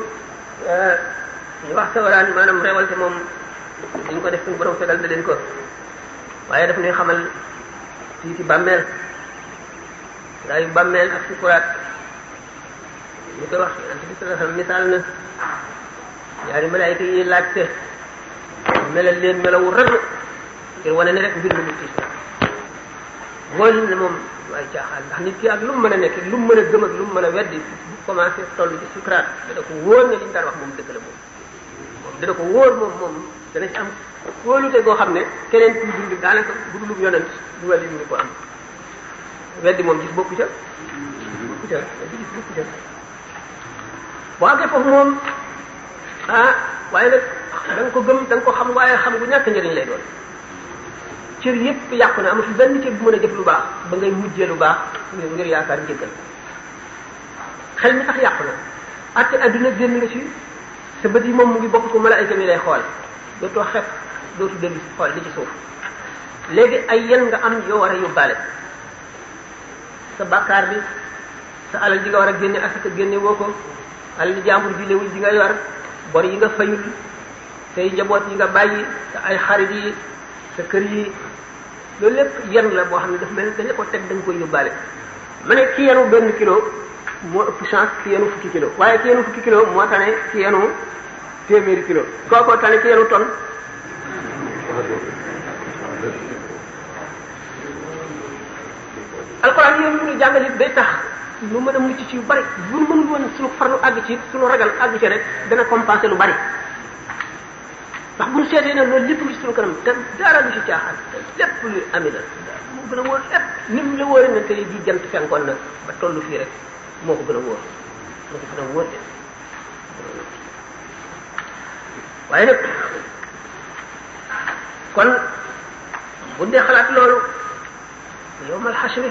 ñu wax sawaraan maanaam révolté moom dañ ko def suñu borom fegal da leen ko waaye daf ñuy xamal ci bàmmeel daa yu bàmmeel ak sukuraat ñu koy wax yonent bi sallallahu alayhi wasallam misaal na ñaari malaayika yi laajte melal leen melawu rëdd ngir wane ne rek mbir mi lu tiis moo lim ne moom waaye caaxaan ndax nit ki ak lu mu mën a nekk lu mu mën a gëm ak lu mu mën a weddi bu commencé toll ci sukuraat dana ko wóor ne li ñu daan wax moom dëgg la moom dana ko wóor moom dana ci am wóolute goo xam ne keneen kuy dund daanaka bu dul yonent du weddi ñu ko am weddi moom gis bokku ca gis bokku ca boo àggee foofu moom waaye nag da nga ko gëm da nga ko xam waaye xam gu ñàkk njëriñ lay doon cër yëpp yàqu na amatul benn cër bu mën a jëf lu baax ba ngay mujjee lu baax ngir yaakaar njëggal xel mi sax yàqu na atte adduna génn nga ci sa bët yi moom mu ngi bokk ko malaayika mi lay xool dootoo xepp dootu dellu si xool li ci suuf léegi ay yen nga am yoo war a yóbbaale sa bàkkaar bi sa alal ji nga war a génne asaka génne woo ko alal ji jàmbur ji léwul ji nga yor bor yi nga fayul say njaboot yi nga bàyyi sa ay xarit yi sa kër yi loolu lépp yen la boo xam ne daf mel dañ la ko teg da nga koy yóbbaale ma ne ki yenu benn kilo moo ëpp chance ki yenu fukki kilo waaye ki yenu fukki kilo moo tane ki yenu téeméeri kilo kookoo tane ki yenu ton alxuraan yooyu ñu jàngal it day tax lu mën a mucc ci yu bari bu mënul woon suñu farlu àgg ci suñu ragal àgg ci rek dana compenser lu bari ndax bu ñu seetee ne loolu lépp lu ci suñu kanam te dara lu ci caaxaan te lépp lu ami la moo gën a wóor lépp ni mu la wóoree ne tey jii jant fenkoon na ba tollu fii rek moo ko gën a wóor moo ko gën a wóor de waaye nag kon bu dee xalaat loolu yawmal xasri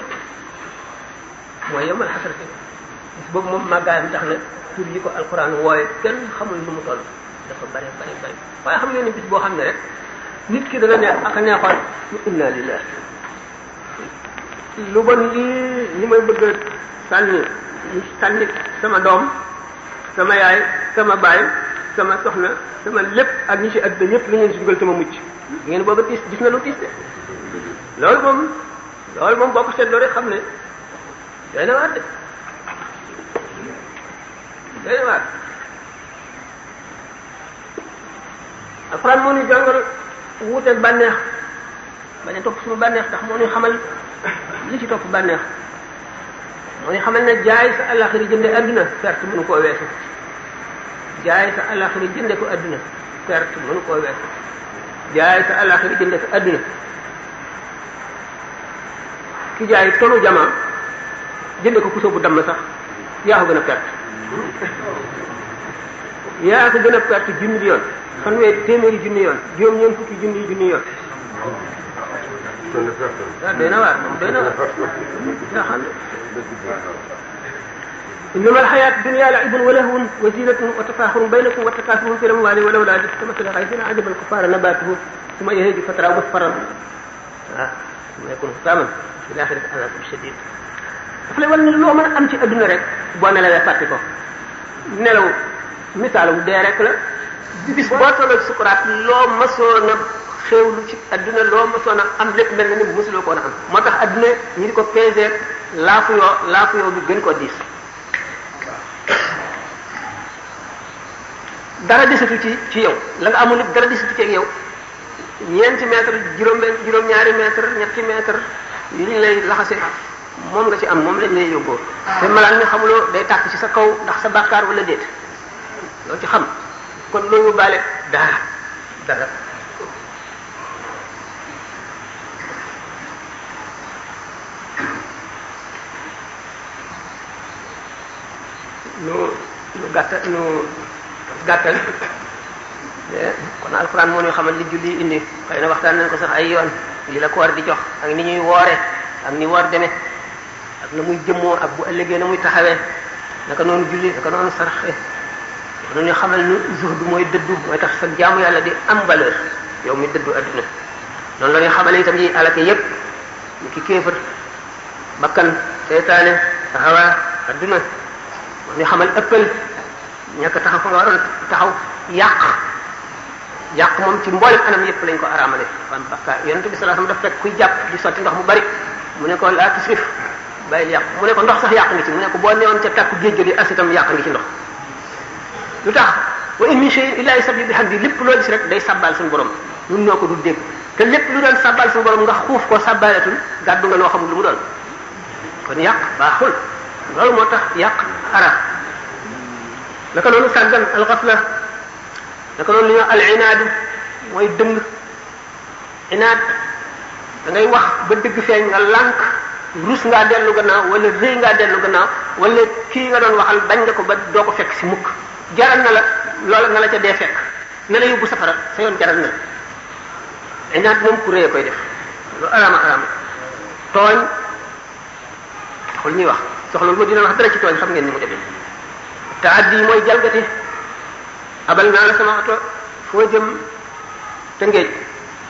mooy yawmal xasri bis boobu moom màggaayam tax na tur yi ko alquran wooye kenn xamul nu mu toll dafa bari waaye xam ngeen ne bis boo xam ne rek nit ki dana ne ak a neexoon ñu inna lillahi lu bon lii ñi may bëgg a sànni sama doom sama yaay sama baay sama soxna sama lépp ak ñi ci àdduna ñëpp li ngeen si dugal sama mucc ngeen booba tiis gis na lu tiis de loolu moom boo ko seetloo rek xam ne doy na waar de doy na waar alxuraan moo ñu jàngal wuuteeg bànneex bañ a topp suñu bànneex ndax moo ñu xamal li ci topp bànneex moo ñu xamal ne jaay sa àllaxira jënde adduna perte mënu koo weesu jaay sa àllaxira jënde ko adduna perte mënu koo weesu jaay sa àllaxira jënde ko adduna ki jaay tonu jama jënde ko puso bu damm sax yaa ko gën a perte yaa ko gën a perte junni yoon fanweeri téeméeri junni yoon juróom-ñeent fukki junni yoon waaw doy na waar yaa xam innama alxayaatu dunya la'ibun wa lahwun wa zinatun wa tafaaxurun baynakum wa takaasurun fil amwaali wal awlaadi kamathali ghaythin a'jaba al-kuffaara nabaatuhu thumma yahiiju fataraahu musfarran thumma yakuunu hutaaman fil aaxirati 'adaabun shadiid daf lay wan ne loo mën a am ci adduna rek boo nelawee fàtte ko nelaw misaalum dee rek la bis boo tolloo sukuraat loo mësoon a xéewlu ci adduna loo mësoon a am lépp mel na ni mësuloo ko woon a am moo tax adduna ñi di ko peser laafu yoo bi gën ko diis dara desatu ci yow la nga amul lépp dara desatu ci ak yow ñeenti mètre juróom-ñaari mètre ñetti mètre yi ñu lay laxase moom nga ci am moom lañ lay yóbboo te malaan mi xamuloo day tàkk ci sa kaw ndax sa bàkkaar wala déet loo ci xam kon loo yóbbaale dara nu gàttal kon alxuraan moo ñu xamal li julli indi xëy na waxtaan nañ ko sax ay yoon li la ko war di jox ak ni ñuy woore ak ni war demee ak na muy jëmmoo ak bu ëllëgee na muy taxawee naka noonu julli naka noonu sarxe noonu xamal ni zuhdu mooy dëddu mooy tax sa jaamu yàlla di am valeur yow mi dëddu adduna noonu la ñuy xamale itam yi alake yépp ni ki kéefër bakkan seytaane taxawaa adduna moo ñu xamal ëppal ñàkk taxaw fa nga waroon taxaw yàq moom ci mboolem anam yépp lañ ko araamale fan bakkaar yonent bi sallallahu alayhi wasallam daf fekk kuy jàpp di sotti ndox mu bari mu ne ko laa tusrif bàyyil yàq mu ne ko ndox sax yàq ngi ci mu ne ko boo newoon ca tàkku géej gi as itam yàq ngi ci ndox lu tax wa in min shay'in illa yusabbihu bihamdi lépp loo gis rek day sabbal suñu borom ñun ñoo ko du dégg te lépp lu doon sabbal suñu borom nga xuuf ko sabbalatul gàddu nga loo xamul lu mu doon kon yàq baaxul loolu moo tax yàq araam naka noonu sàggan alxafla naka noonu li ñuy al inaadu mooy dëng inaad da ngay wax ba dëgg feeñ nga lànk rus ngaa dellu gannaaw wala rëy ngaa dellu gannaaw wala kii nga doon waxal bañ nga ko ba doo ko fekk si mukk jaral na la loola nga la ca dee fekk na la yóbbu safara sa yoon jaral na la inaad moom ku rëy koy def lu araama tooñ taxul ñuy wax soxla lu ma dina wax dara ci tooñ xam ngeen ni mu demee taaddi mooy jalgati abal naa la sama oto foo jëm Tëngéej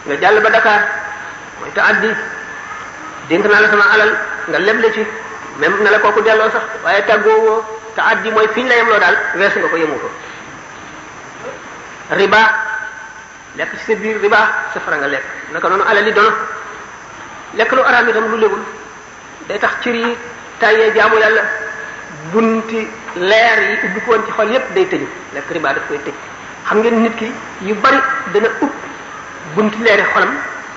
nga jàll ba Dakar mooy taaddi dénk naa la sama alal nga leble ci même na la kooku delloo sax waaye tàggoo woo taaddi mooy fi ñu la yemloo daal weesu nga ko yemu ko riba lekk ci sa biir riba safara nga lekk naka noonu alal yi dono lekk lu araam itam lu légul day tax cër yi tàyyee jaamu yàlla bunti leer yi ubbi ko woon ci xol yépp day tëju lekk riba daf koy tëj xam ngeen nit ki yu bari dana ub bunti leeri xolam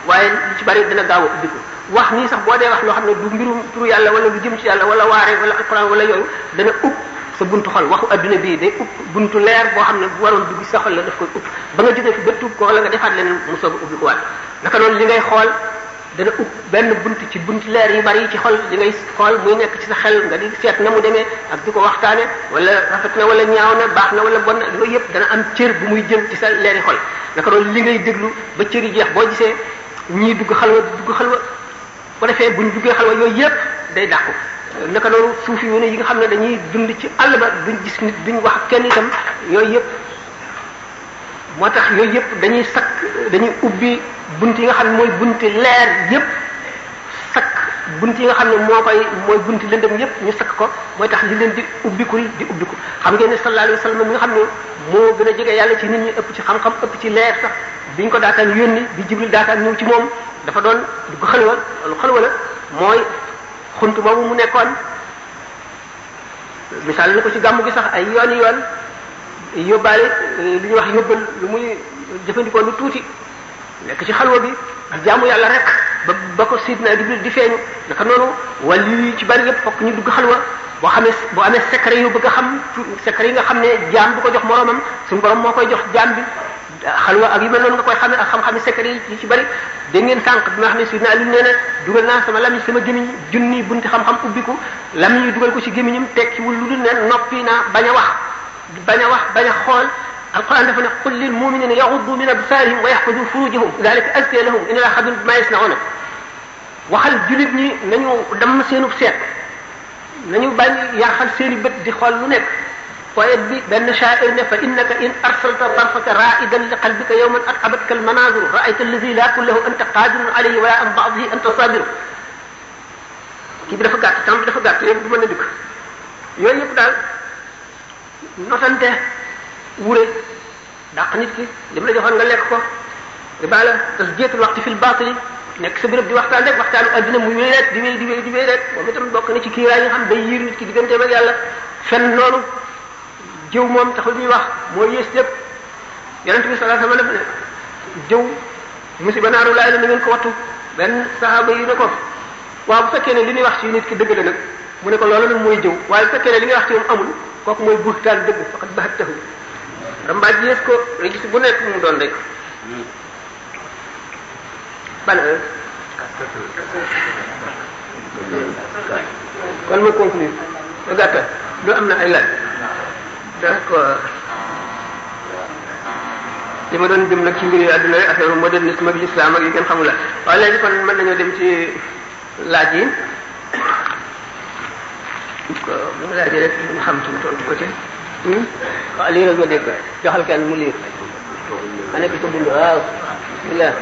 waaye lu ci bari dana gaaw a ubbi ko wax nii sax boo dee wax loo xam ne du mbirum turu yàlla wala lu jëm ci yàlla wala waare wala alquran wala yooyu dana ub sa buntu xol waxu adduna bii day ub buntu leer boo xam ne bu waroon dugg sa xol la daf koy ub ba nga jógee fi ba tuub ko wala nga defaat leneen mu soog a ubbi ko waat naka noonu li ngay xool dana ub benn bunt ci bunti leer yu bari yi ci xol li ngay xool muy nekk ci sa xel nga di seet na mu demee ak di ko waxtaane wala rafet na wala ñaaw na baax na wala bon na yooyu yëpp dana am cër bu muy jël ci sa leeri xol naka noonu li ngay déglu ba cër yi jeex boo gisee ñii dugg xalwa bu defee buñ duggee xalwa yooyu yëpp day dàqu naka noonu suufi yu ne yi nga xam ne dañuy dund ci àll ba duñ gis nit duñ wax kenn itam yooyu yëpp moo tax yooyu yëpp dañuy ubbi bunt yi nga xam ne mooy bunti leer yëpp sakk bunt yi nga xam ne mooy bunti lëndëm yëpp ñu sakk ko mooy tax li leen di ubbiku xam ngeen ne sallallahu alayhi wasallam mi nga xam ne moo gën a jege yàlla ci nit ñi ëpp ci xam-xam ëpp ci leer sax biñ ko daataan yónni bi Jibril daataan ñëw ci moom dafa doon dugg xalwa loolu xalwa la mooy xunt moomu mu nekkoon misaal na ko ci gàmmu gi sax ay yoon yóbbaale li ñuy wax yóbbal lu muy jëfandikoo lu tuuti nekk ci xalwa bi di jaamu yàlla rek ba ko sidna Jibril di feeñu naka noonu wala yi ci bari yëpp fokk ñu dugg xalwa boo amee secret yu bëgg a xam secret yi nga xam ne jaam du ko jox moroomam suñu borom moo koy jox jaam bi xalwa ak yu mel noonu nga koy xamee ak xam-xami secret yi ci bari dégg ngeen sànq bi nga xam ne sidna Ali nee na dugal naa sama lamiñ sama gémmiñ junni bunti xam-xam ubbiku lamiñ yi dugal ko ci gémmiñam tekkiwul lu dul ne noppi naa bañ a wax xool alquran dafa ne qul lil muminina yaghuddu min absarihim wa yahfazu furujahum dhalika azka lahum inna allaha khabirun bima yasnauna waxal julit ñi nañu dem seenub seet nañu bañ yaaxal seeni bët di xool lu nekk poète bi benn sha'ir ne fa innaka in arsalta tarfaka ra'idan li qalbika yawman at'abatka al manazir ra'ayta alladhi la kullahu anta qadirun alayhi wa la an ba'dihi anta sabir kii bi dafa gàtt tam dafa gàtt yépp du mën a dikk yooyu yëpp daal notante wure dàq nit ki li mu la joxoon nga lekk ko riba la tasjiyatul waqti fil baatili nekk sa béréb di waxtaan rek waxtaanu adduna muy wéy rek di wéy rek moom itam bokk na ci kiiraay yi nga xam day yiir nit ki digganteem ak yàlla fen noonu jëw moom taxul ñuy wax moo yées lépp yonent bi sallallahu alayhi wasallam ne jëw musiba naaru laay la na ngeen ko wattu benn sahaaba yi ne ko waaw bu fekkee ne li ñuy wax ci nit ki dëgg la nag mu ne ko loolu nag mooy jëw waaye bu fekkee ne li ngay wax ci moom amul kooku mooy buxtaan dëgg faqat bahatahu rambaaj yées ko registre bu nekk mu doon rek ban kon ma conclure ba gàttal du am na ay laaj d'accord li ma doon jëm nag ci mbir yi àdduna yi affaire modernisme ak l'islam ak yi ngeen xamul la waaye léegi kon mën nañoo dem ci laaj yi ko bu ma laajee rek ñu xam suñu tontu ko ci waaw lii rek ma dégg joxal kenn mu lii ma nekk ko bind waaw bismillah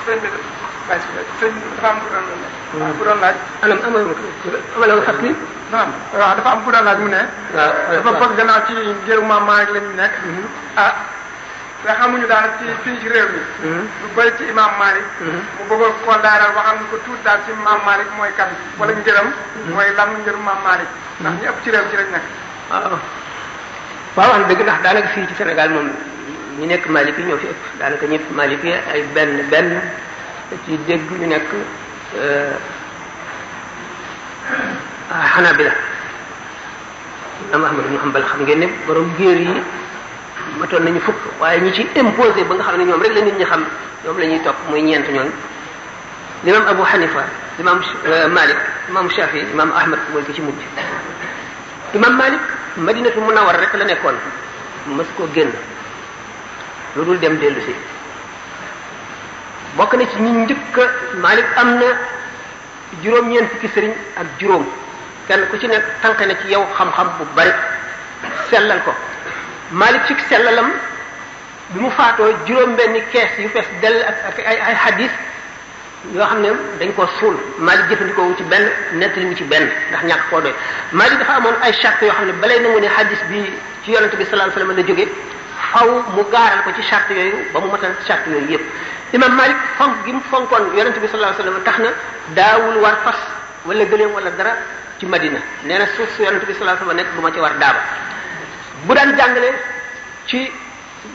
sëñ bi dafa am ku doon laaj.
amaloon xas bi.
waaw dafa am ku doon laaj mu ne. dafa bëgg gannaaw ci ngéeru maam Malick la ñu nekk. te xamuñu daal ci fii ci réew mi. lu bëri ci imam Malick. mu bëggoon koo daaral waxam ko tuut daal ci maam Malick mooy kan. wala njëram. mooy lan njëru maam Malick. ndax ñu ëpp ci réew ci lañ nekk.
waaw wax dëgg ndax daanaka fii ci Sénégal moom. ñu nekk Malik yi ñoo fi ëpp daanaka ñëpp Malik yi ay benn ci dégg ñu nekk Hanabila am Ahmad ibn Hanbal xam ngeen ne borom géer yi matoon nañu fukk waaye ñi ci imposé ba nga xam ne ñoom rek la nit ñi xam ñoom la ñuy topp muy ñeent ñoon l'imam Abu Hanifa l'imam Malik imam Shafi imam Ahmad mooy ki ci mujj imam Malik Madinatul Munawwara rek la nekkoon mës koo génn lu dul dem dellu si bokk na ci ñi njëkk Malik am na juróom-ñeent fukki sëriñ ak juróom kenn ku ci nekk tànk na ci yow xam-xam bu bari sellal ko Malik ci sellalam bi mu faatoo juróom-benni kees yu fees dell ak ay hadis yoo xam ne dañ ko suul Malik jëfandikoo wu ci benn nettali mu ci benn ndax ñàkk koo doy Malik dafa amoon ay charte yoo xam ne balay nangu ne hadis bi ci yonent bi sallallahu alayhi wasallam la jóge faw mu gaaral ko ci charte yooyu ba mu matal charte yooyu yëpp imam Malik fonk gi mu fonkoon yonente bi sallallahu alayhi wasallam tax na daawul war fas wala gëléem wala dara ci Madina nee na suuf su yonente bi sallallahu alayhi wasallam nekk du ma ci war daaba bu daan jàngale ci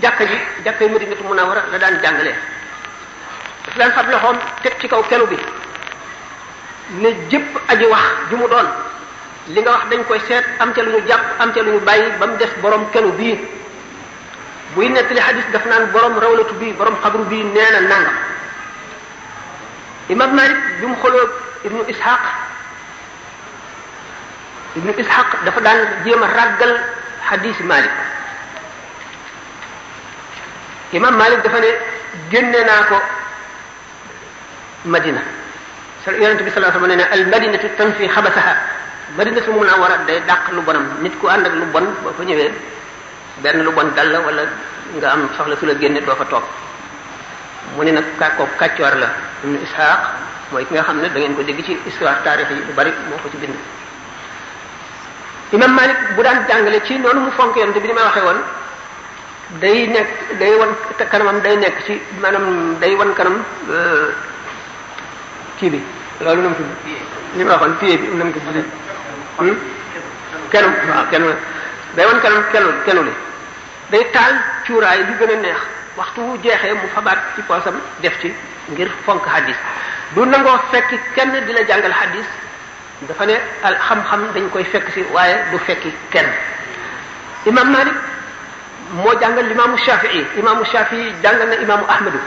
jàkka ji jàkka yi Madinatu Munawwara la daan jàngalee daf daan fab loxoom teg ci kaw kenu bi ne jëpp aji wax ju mu doon li nga wax dañ koy seet am ca lu ñu jàpp am ca lu ñu bàyyi ba mu des borom kenu bii buy nettali xadis daf naan borom rawlatu bii borom xabru bii nee na nangam imam Malik bi mu xoloo ibnu ishaq dafa daan jéem a ràggal xadisi Malik imam Malik dafa ne génne naa ko Madina yonente bi sallallahu alayhi wasallam ne al madinatu tanfi xabasaha Madinatu Munawwara day dàq lu bonam nit ku ànd ak lu bon boo fa ñëwee benn lu bon dal la wala nga am soxla su la génne doo fa toog mu ne nag kooku kàccoor la ibnu Ishaq mooy ki nga xam ne da ngeen ko dégg ci histoire taarix yi bu bari moo ko ci bind imam Malik bu daan jàngale ci noonu mu fonk yonte bi ni ma waxee woon day wan kanamam day nekk ci maanaam day wan kanam kii bi loolu na mu tudd li ma waxoon pied bi na mu tudd kenum waaw kenum day wan kanam kenu li day taal cuuraay li gën a neex waxtu wu jeexee mu fabaat ci poosam def ci ngir fonk hadis du nangoo fekki kenn di la jàngal hadis dafa ne al xam-xam dañ koy fekk si waaye du fekki kenn imam Malik moo jàngal imaamu Shafii jàngal na imaamu Ahmadu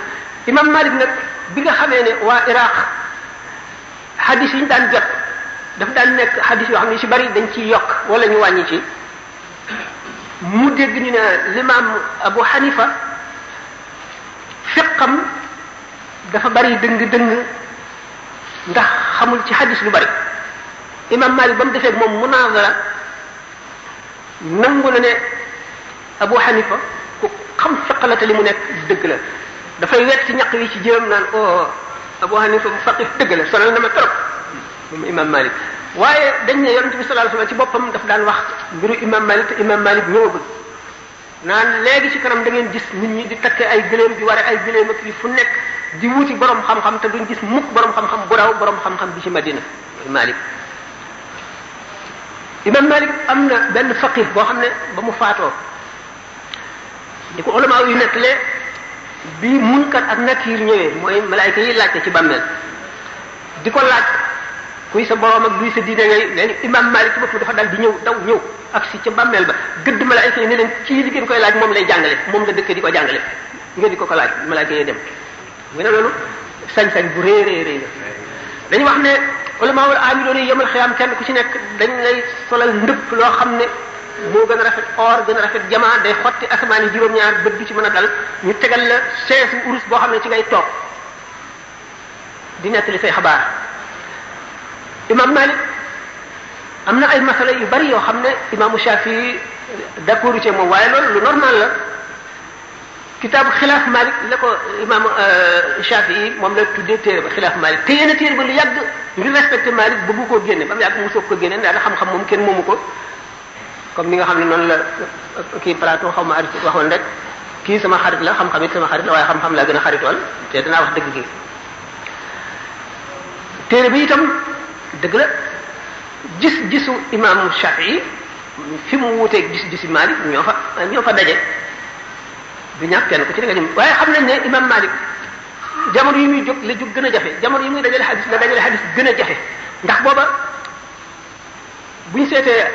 imam Malik nag bi nga xamee ne waa Iraq hadis yi ñu daan jot dafa daan nekk hadis yoo xam ne ci bari dañ ciy yokk wala ñu wàññi ci mu dégg ni ne l'imam Abu Hanifa fiqam dafa bari dëng ndax xamul ci hadis lu bari imam Malik ba mu defee moom munazara nangu na ne Abu Hanifa ku xam fiq la te li mu nekk dëgg la dafay wet ci ñaq yi ci jëm naan Abu Hanifa mu faqih dëgg la sonal na ma trop moom imam Malik waaye dañ ne yonent bi sallallahu alayhi wasallam ci boppam daf daan wax mbiru imam Malik te imam Malik ñëwagul naan léegi ci kanam da ngeen gis nit ñi di takke ay gëléem di ware ay gëléem ak fu nekk di wuti borom xam-xam te duñ gis mukk borom xam-xam bu raw borom xam-xam bi ci Madina Malik imam Malik am na benn faqih boo xam ne ba mu faatoo di ko ulama yu nettalee bi Munkar ak Nakiir ñëwee mooy malaayka yi laajte ci bàmmeel di ko laaj kuy sa borom ak luy sa diine ngay léegi imam Malik ci boppam dafa dal di ñëw ak si ca bàmmeel ba gëdd malaayka yi ne leen kii li ngeen koy laaj moom lay jàngale moom la dëkk di ko jàngale ngeen di ko laaj malaayka yi dem mu ne loolu sañ-sañ bu rëy la dañu wax ne ulama wal amiloon yi yemal xiyaam kenn ku ci nekk dañ lay solal ndëpp loo xam ne moo gën a rafet or gën a rafet jamaa day xotti asamaan yi juróom-ñaar bët du ci mën a dal ñu tegal la seesu urus boo xam ne ci ngay toog di nettali say xabaar imam Malik am na ay masala yu bari yoo xam ne imaamu Shafi d'accord ci moom waaye loolu lu normal la kitaabu xilaaf Malik la ko imaamu Shafi moom la tuddee téere ba xilaaf Malik te yéen a téere ba lu yàgg ngir respecté Malik bëggu koo génne ba mu yàgg mu soog ko génne ndax xam-xam moom kenn moomu ko comme ni nga xam ne noonu la kii Platon xaw ma Aristote waxoon rek kii sama xarit la xam-xam it sama xarit la waaye xam-xam laa gën a xaritool te danaa wax dëgg gi téere bi itam dëgg la gis-gisu imam Shafi'i fi mu wuteeg gis-gisu Malik ñoo fa daje du ñàkk kenn ku ci da nga ñëm waaye xam nañ ne imam Malik jamono yi muy jóg la jóg gën a jafe jamono yi muy dajale xadis la dajale xadis gën a jafe ndax booba bu ñu seetee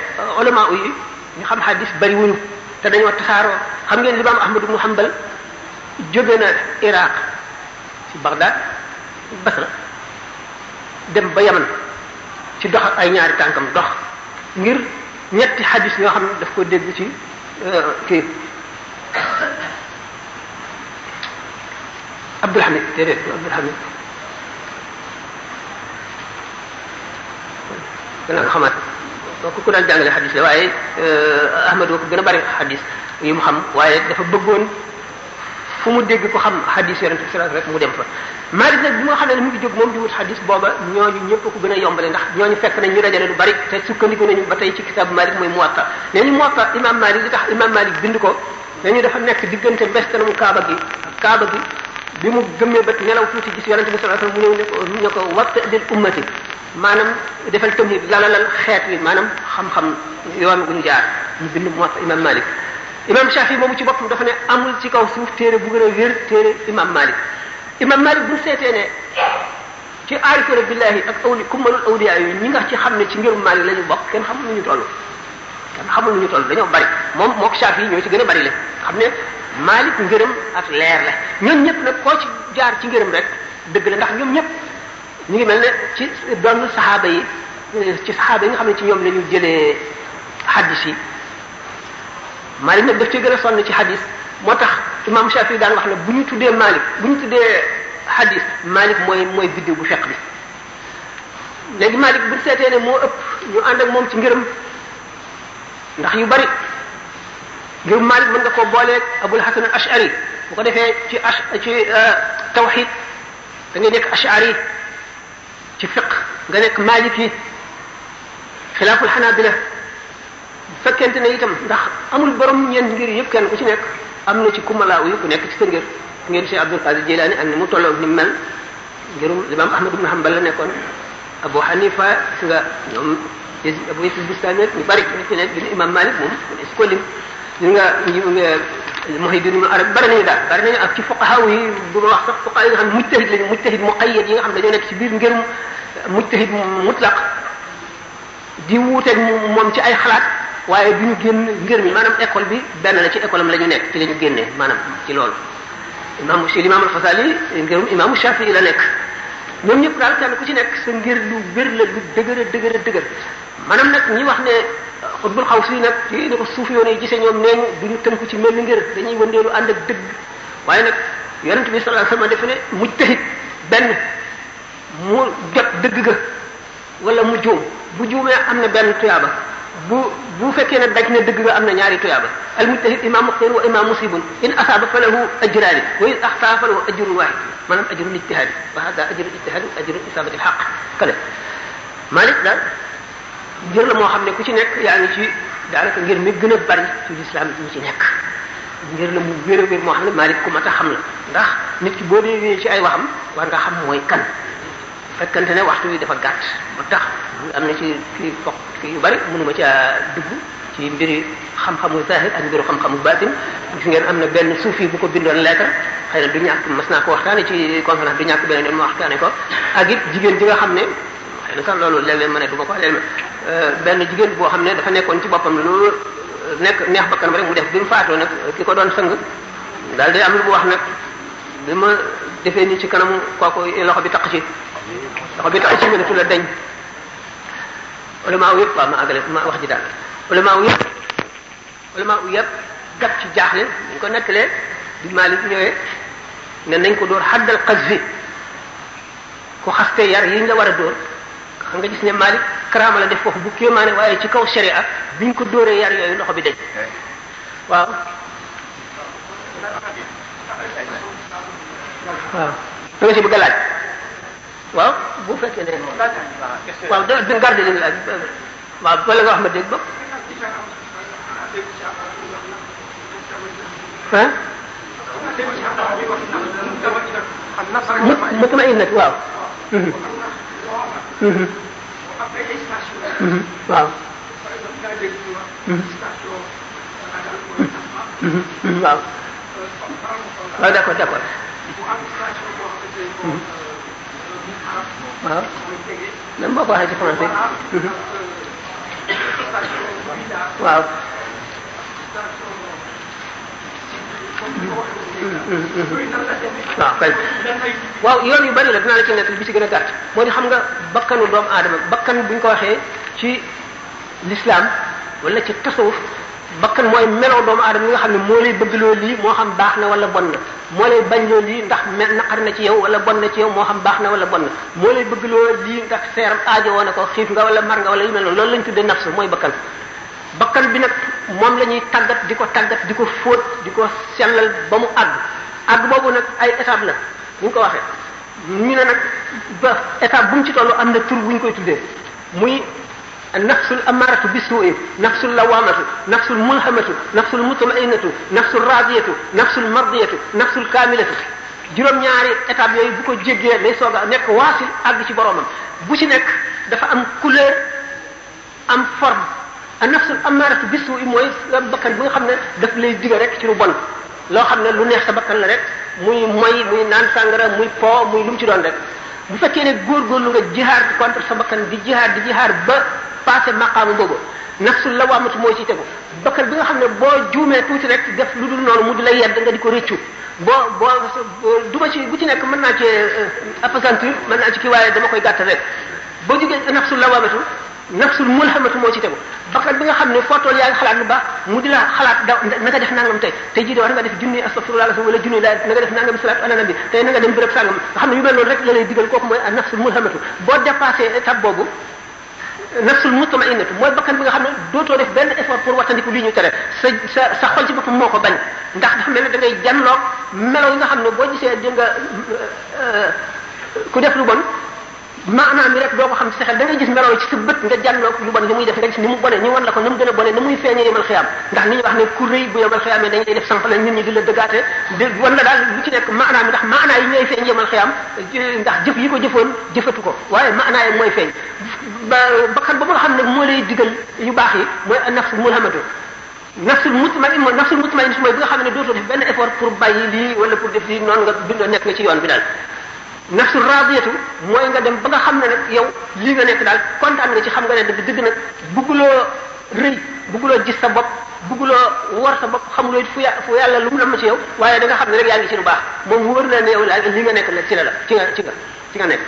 ulama yi ñu xam xadis bari wuñu te dañoo tasaaroo xam ngeen limaam Ahmad ibn Hanbal jóge na Iraq ci Baghdad Basra dem ba Yaman ci dox ay ñaari tànkam dox ngir ñetti xadis yoo xam ne daf ko dégg ci kii Abdul Hamid déedéet Abdul Hamid gannaaw nga xamaat kooku ku daan jàngale xadis la waaye Ahmad ko gën a bari xadis yu mu xam waaye dafa bëggoon fu mu dégg ko xam xadis yonente bi sallallahu alayhi wasallam rek mu dem fa Malik nag bi nga xam ne mu ngi jóg moom di wut xadis booba ñooñu ñëpp ko gën a yombale ndax ñooñu fekk nañ ñu dajale lu bari te sukkandiku nañu ba tey ci kitaabu Malik mooy Muwatta nee ñu Muwatta imam Malik li tax imam Malik bind ko dañu dafa nekk diggante mbestanamu Kaaba gi ak Kaaba gi bi mu gëmmee bët nelaw tuuti gis yonente bi sallallahu alayhi wasallam mu ñëw ne ko watta lil ummati maanaam defal tamhid lalalal xeet wi maanaam xam-xam yoon gu ñu jaar ñu bind Muwatta imam Malik imam Shafi moomu ci boppam dafa ne amul ci kaw suuf téere bu gën a wér téere imam Malik imam Malik bu seetee ne ci aarifuna billahi ak kummalul awliya yi ñi nga ci xam ne ci ngirum Malik la ñu bokk kenn xamul nu ñu toll dañoo bari moom mook Shafi ñoo ci gën a bari la xam ne Malik ngërëm ak leer la ñoom ñëpp nag koo ci jaar ci ngërëm rek dëgg la ndax ñoom ñëpp ñu ngi mel ne ci doon saxaaba yi nga xam ne ci ñoom la ñu jëlee hadis yi Malik nag daf ci gën a sonn ci hadis moo tax imam Shafi daan wax ne bu ñu tuddee Malik bu ñu tuddee hadis Malik mooy biddiw bu fekk bi léegi Malik bu seetee ne moo ëpp ñu ànd ak moom ci ngërëm ndax yu bari ngir Malik mën nga koo booleeg Abul Hasan al Ash'ari bu ko defee ci tawhid da ngay nekk Ash'ari ci fiqh nga nekk Maliki xilaaful Hanabila bu fekkente ne itam ndax amul borom ñeent ngir yëpp kenn ku ci nekk am na ci kumalaaw yi ku nekk ci sa ngir ngeen Cheikh Abdul Qadir Jilani ak ni mu tolloo ni mel ngirum Imam Ahmad ibn Hanbal la nekkoon Abu Hanifa si nga ñoom Abu Yusuf Bustami ñu bari ci nekk bi Imam Malik moom si ko lim ñu nga Muhyiddin ibn Arabi bari nañu daal bari nañu ak ci fuqaha yi bu ma wax sax fuqaha yi nga xam ne mujtahid lañu mujtahid muqayyad yi nga xam ne dañoo nekk ci biir ngirum mujtahid mutlaq di wuuteeg moom ci ay xalaat waaye du ñu génn ngir mi maanaam école bi benn la ci école am la ñu nekk ci la ñu génnee maanaam ci loolu imam al-Ghazali ngirum imam Shafi'i la nekk ñoom ñëpp daal kenn ku ci nekk sa ngir lu wér la lu dëgër maanaam nag ñi wax ne xutbul xaw si nag ci ni ko suufi yoon yi gisee ñoom neeñu duñu tënku ci mel ni ngir dañuy wëndeelu ànd ak dëgg waaye nag yonent bi sallallahu alayhi wasallam defe ne mujtahid benn mu jot dëgg ga wala mu juum bu juumee am na benn tuyaaba bu bu fekkee ne daj na dëgg nga am na ñaari tuyaaba al mujtahid imam muxtir wa imam musibun in asaba falahu ajrani wa in axtaa falahu ajrun wahid maanaam ajrul ijtihadi wa hada ajrul ijtihadi ajrul isabati alxaq kale Malik daal ngir la moo xam ne ku ci nekk yaa ngi ci daanaka ngir mi gën a bari ci lislaam ñi ci nekk ngir la mu wér a wér moo xam ne Malik ku mat a xam la ndax nit ki boo dee ci ay waxam war nga xam mooy kan fekkante ne waxtu wi dafa gàtt ba tax am na ci kii foq kii yu bari mënuma caa dugg ci mbiri xam-xamu zahir ak mbiru xam-xamu batin gis ngeen am na benn suufi bu ko bindoon lettre xëy na du ñàkk mas naa ko waxtaane ci conférence du ñàkk beneen yoon ma waxtaane ko ak it jigéen ji nga xam ne xëy na sax loolu léeg-léeg ma ne du ma ko léeg benn jigéen boo xam ne dafa nekkoon ci boppam loolu nekk neex bakkanam rek mu def bi mu faatoo nag ki ko doon sëng daal day am lu mu wax nag bi ma defee nii ci kanamu kooku loxo bi taq ci loxo bi tax ci mënatu la dañ ulama yëpp waaw ma àggale ma wax ji daal ulama yëpp gàpp ci jaaxle ñu ko nettalee bi Malik ñëwee ne nañ ko dóor xaddal qazfi ku xaste yar yi ñu la war a dóor xam nga gis ne Malik karaama la def foofu bu kéemaane waaye ci kaw sharia biñ ko dóoree yar yooyu loxo bi dañ waaw da nga si bëgg a laaj waaw bu fekkee ne waaw da garde li laaj waaw bala nga wax ma dégg ba ah mutma'innat waaw waaw waaw waaw d'accord waaw même boo ko waxee ci français waaw waaw kay waaw yoon yu bari la dinaa la ci nekk bi ci gën a gàtt moo di xam nga bakkanu doomu aadama bakkan bu ñu ko waxee ci l'islam wala ci tasawuf bakkan mooy meloo doomu aadama yi nga xam ne moo lay bëgg loo lii moo xam baax na wala bon na moo lay bañ loo lii ndax naqar na ci yow wala bon na ci yow moo xam baax na wala bon na moo lay bëgg loo lii ndax seeram aajo woo na ko xiif nga wala mar nga wala yu mel noonu loolu lañ tuddee nafsu mooy bakkan bi nag moom la ñuy tàggat di ko fóot di ko sellal ba mu àgg boobu nag ay étape la bu ñu ko waxee ñu ne nag ba étape bu mu ci tollu am na tur bu ñu koy tuddee muy nafsul amaratu bisu'i nafsul lawamatu nafsul mulhamatu nafsul mutma'innatu nafsul radiyatu nafsul mardiyatu nafsul kamilatu juróom-ñaari étape yooyu bu ko jéggee lay soog a nekk waasil àgg ci boromam bu ci nekk dafa am couleur am forme a nafsul amaratu bisu'i mooy bakkan bi nga xam ne daf lay diga rek ci lu bon loo xam ne lu neex sa bakkan la rek muy moy muy naan sàngara muy po muy lu mu ci doon rek bu fekkee ne góorgóorlu nga jihaar contre sa bakkan di jihaar ba passé maqaamu boobu nafsul lawaamatu mooy ci tegu bakkan bi nga xam ne boo juumee tuuti rek def lu dul noonu mu di la yedd nga di ko rëccu duma ci bu ci nekk mën naa ci appesantir mën naa ci kii waaye dama koy gàttal rek boo jógee nafsul lawaamatu nafsul mulhamatu moo ci tegu bakkan bi nga xam ne foo toll yaa ngi xalaat lu baax mu di la xalaat da na nga def nangam tey jii de war nga def junni astaghfirullah wala junni la na nga def nangam salatu ala nabi tey na nga dem béréb sàngam nga xam ne yu mel noonu rek la lay digal kooku mooy nafsul mulhamatu boo dépassé étape boobu nafsul mutma'innatu mooy bakkan bi nga xam ne dootoo def benn effort pour wattandiku lii ñu tere sa xol ci boppam moo ko bañ ndax dafa mel ne da ngay janloog melo yi nga xam ne boo gisee di nga ku def lu bon maanaam mi rek doo ko xam ci sa xel da ngay gis melo ci sa bët nga janloog lu bon li muy def nga gis ni mu bone ñu wan la ko ni mu gën a bone ni muy feeñee yemal xiyaam ndax ni ñu wax ne ku rëy bu yemal xiyaamee dañ lay def sànq la nit ñi di la dëggaate di wan la daal lu ci nekk maanaam mi ndax maanaa yi ñooy feeñ yemal xiyaam ndax jëf yi ko jëfoon jëfatu ko waaye maanaa yi mooy feeñ bakkan ba nga xam ne moo lay digal yu baax yi mooy nafsul mulhamatu nafsul mutmain mooy bi nga xam ne dootoo def benn effort pour bàyyi lii wala pour def lii noonu nga bindoo nekk nga ci yoon bi daal nafsul radiyatu mooy nga dem ba nga xam ne nag yow lii nga nekk daal kontaan nga ci xam nga ne dëgg nag bugguloo rëy bugguloo gis sa bopp bugguloo war sa bopp xamuloo fu yàlla lu mu la ma ci yow waaye da nga xam ne rek yaa ngi ci lu baax moom wóor na ne yow daal li nga nekk nag ci nga nekk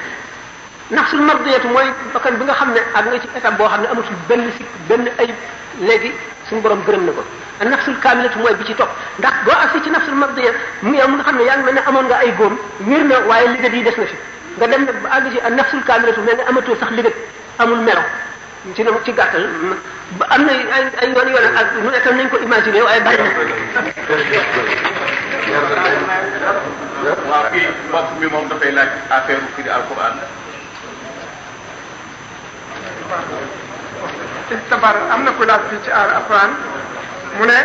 nafsul mardiyatu mooy bakkan bi nga xam ne ak nga ci étape boo xam ne amatul benn sikk benn ayib léegi suñu borom gërëm na ko a nafsul kaamilatu mooy bi ci topp ndax boo agsi ci nafsul mardiya mu yow mu nga xam ne yaa ngi mel ne amoon nga ay góom wér na waaye liggéey yi des na fi nga dem nag ba àgg ci a nafsul kaamilatu mel ne amatoo sax liggéey amul melo ci gàttal ba am na ay yoon ak nu nekk nañ ko imaginer waaye bari na.
waaw kii mbokk mi moom dafay laaj affaire firi alquran.
istabar am na ku laaj fii ci alquran mu ne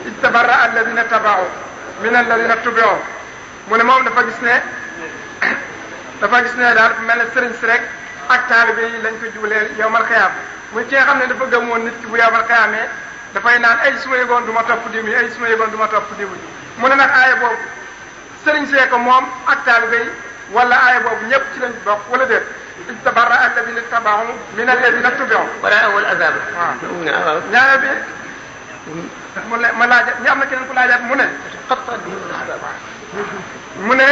istabarra alladina tabaau min alladina tubiu mu ne moom dafa gis ne daal mel ne sëriñ si rek ak taalibe yi lañ ko jubleel yowmal xiyaam muy ki nga xam ne dafa gëmoon nit ki bu yowmal xiyaamee dafay naan ay su ma yëgoon du ma topp diw yi ay su ma yëgoon du ma topp diw yi mu ne nag aaya boobu sëriñ see ko moom ak taalibe yi wala aaya boobu ñëpp ci lañ bokk wala déet istabarra alladina tabaau min alladina tubiu
wala awal azab.
waaw ñaareel bi mu ne ma laajat ñi am na keneen ku laajaat mu ne mu ne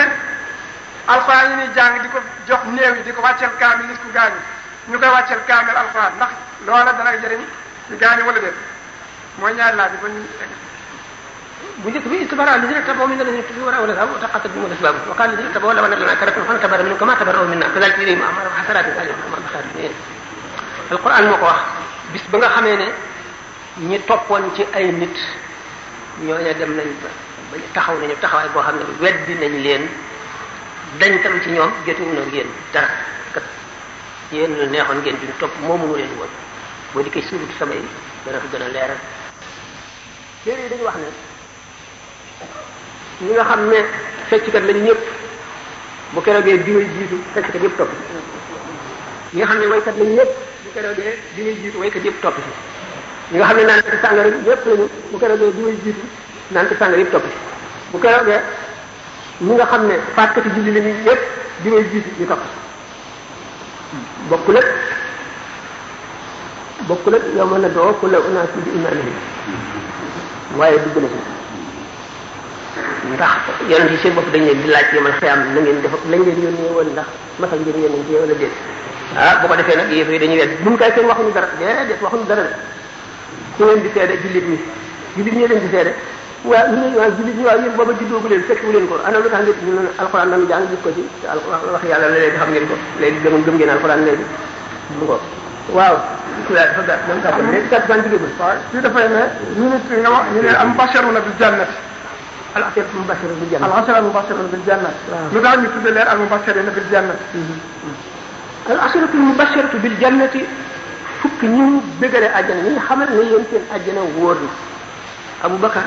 alxuraan yi ñuy jàng di ko jox néew yi di ko wàcceel kaamil nit ku gaañu ñu koy wàcceel kaamil alxuraan ndax loola dana jëriñ ci gaañu wala déet mooy ñaari laaj ba ñu
bu njëkk bi istabarra alladina tabaau min alladina tubiu wala awal azab wa taqatta'at bihim al-asbab wa qala alladina tabaau law anna lana karratan fanatabarra minhum kama tabarra'u minna kadhalika yurihim a'malahum hasaratin alayhim ma khasarin. alxuraan moo ko wax bis ba nga xamee ne ñi toppoon ci ay nit ñooña dem nañ ba taxaw nañu taxawaay boo xam ne weddi nañ leen dañ tam ci ñoom jotuñu na yéen dara kat yéen la neexoon ngeen duñ topp moo mënu leen woon boo di koy suurut sama yi dana ko gën a leeral. téere yi dañu wax ne ñi nga xam ne fecckat lañu ñëpp bu keroogee diwee jiitu fecckat yëpp topp si ñi nga xam ne waykat lañu ñëpp bu keroogee diwee jiitu waykat yëpp topp si ñi nga xam ne naan ci sàngara yëpp lañu bu keroogee diwee jiitu naan ci sàngara yëpp topp si bu keroogee ñi nga xam ne faatkati julli lañu ñëpp diwee jiitu ñu topp si bokkul ak yow mën na doo ku la unaas bi imaamihim waaye dugg na ci ndax yonent yi seen bopp dañ leen di laaj yomal xiyam na ngeen def lañ leen yónnee woon ndax masal ngeen yónnee ci wala déet bu ko defee nag yëf yi dañuy wedd bumu kay kenn waxuñu dara déedéet waxuñu dara de ku leen di seede jullit ñi leen di seede waaw ñu ne waaw jullit ñi waaw yéen booba juddoogu leen fekk wu leen ko ana lu tax ngeen ñu ne alxuraan nanu jàng gis ko ci wax yàlla la léegi xam ngeen ko léegi gëm ngeen alxuraan léegi mu ko waaw dafa gàtt même gàtt léegi gàtt ban jigéen
waaw fii dafay ne ñu ne nga wax ñu ne al mubashiruna bil jannati
al asharatu mubashiruna bil jannati
al asharatu mubashiruna bil jannati lu tax ñu tudde leen al mubashiruna bil jannati
al asharatu mubashiratu bil jannati fukk ñu bégale àjjana ñi xamal ne yéen seen àjjana wóor na Abubakar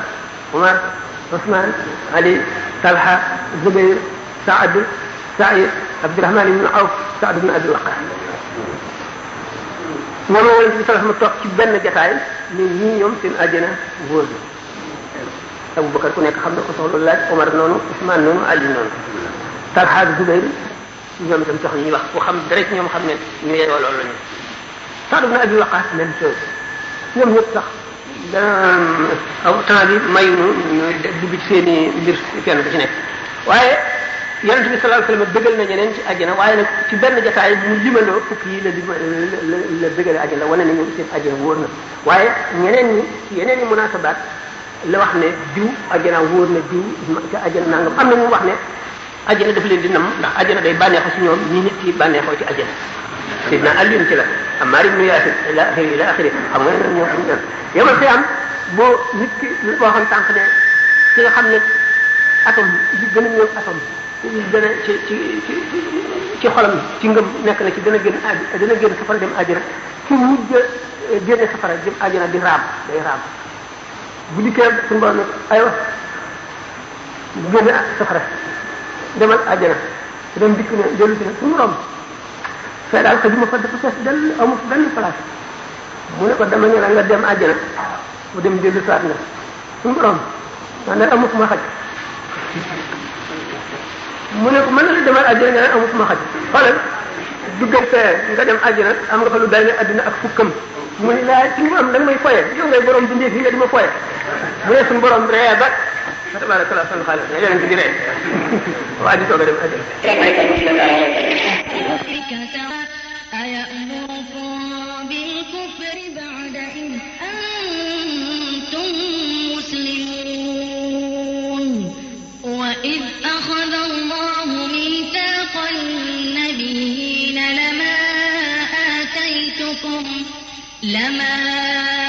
Umar Usman Ali Talha Zubayr Saad Saïd Abdurahman ibn Awf Saad ibn Abi Waqqas moom la Yonent bi sallallahu alayhi wasallam toog ci benn jotaay ne ñii ñoom seen àjjana wóor na Abubakar ku nekk xam na ko soxla laaj Umar noonu Usman noonu Ali noonu Talha ak Zubayr ñoom itam soxla ñuy wax ku xam dara ci ñoom xam ne ñu yeewoo loolu la ñu Saad ibn Abi Waqqas même chose ñoom ñëpp sax aw temps bi mayuñu ñu dugg ci seen i mbir kenn ku ci nekk waaye Yonent bi sallallahu alayhi wasallam bëggal na ñeneen ci àjjana waaye nag ci benn jotaay mu limaloo fukk yi la bëggale àjjana wane na ñoom seen àjjana wóor na waaye ñeneen ñi ci yeneen i munaasabaat la wax ne diw àjjana wóor na diw ca àjjana nangam am na ñu wax ne àjjana daf leen di nam ndax àjjana day bànneexoo ci ñoom ñi nit ki bànneexoo ci àjjana Seydina Ali ci la Ammaar ibn Yaasir ila axiri xam nga ñoo xam ne yomal xiyam boo nit ki li boo xam tànk ne ki nga xam ne atome li gën a ñëw atome li gën a ci xolam ci ngëm nekk na ci dana génn safara dem àjjana ki mujj génne safara dem àjjana di raam day raam bu dikkee suñu borom nag aywa génne safara demal àjjana dem dikk ne dellu si ne suñu borom fee daal ko bi ma fa dafa fees del amul benn place mu ne ko dama ne la nga dem àjjana mu dem dellu saat na suñu borom man ne amul fu ma xaj mu ne ko mën na la demal àjjana nga ne amul fu ma xaj xoolal duggal fee nga dem àjjana am nga fa lu day ne adduna ak fukkam mu ne laa suñu borom da nga may foye yow ngay borom bindee fii nga di ma foye mu ne suñu borom ree ba fa tabarakallah sal xaalis ne yonent bi ree waa di soog a dem àjjana
أيأمركم بالكفر بعد إذ أنتم مسلمون وإذ أخذ الله ميثاق النبيين لما إنما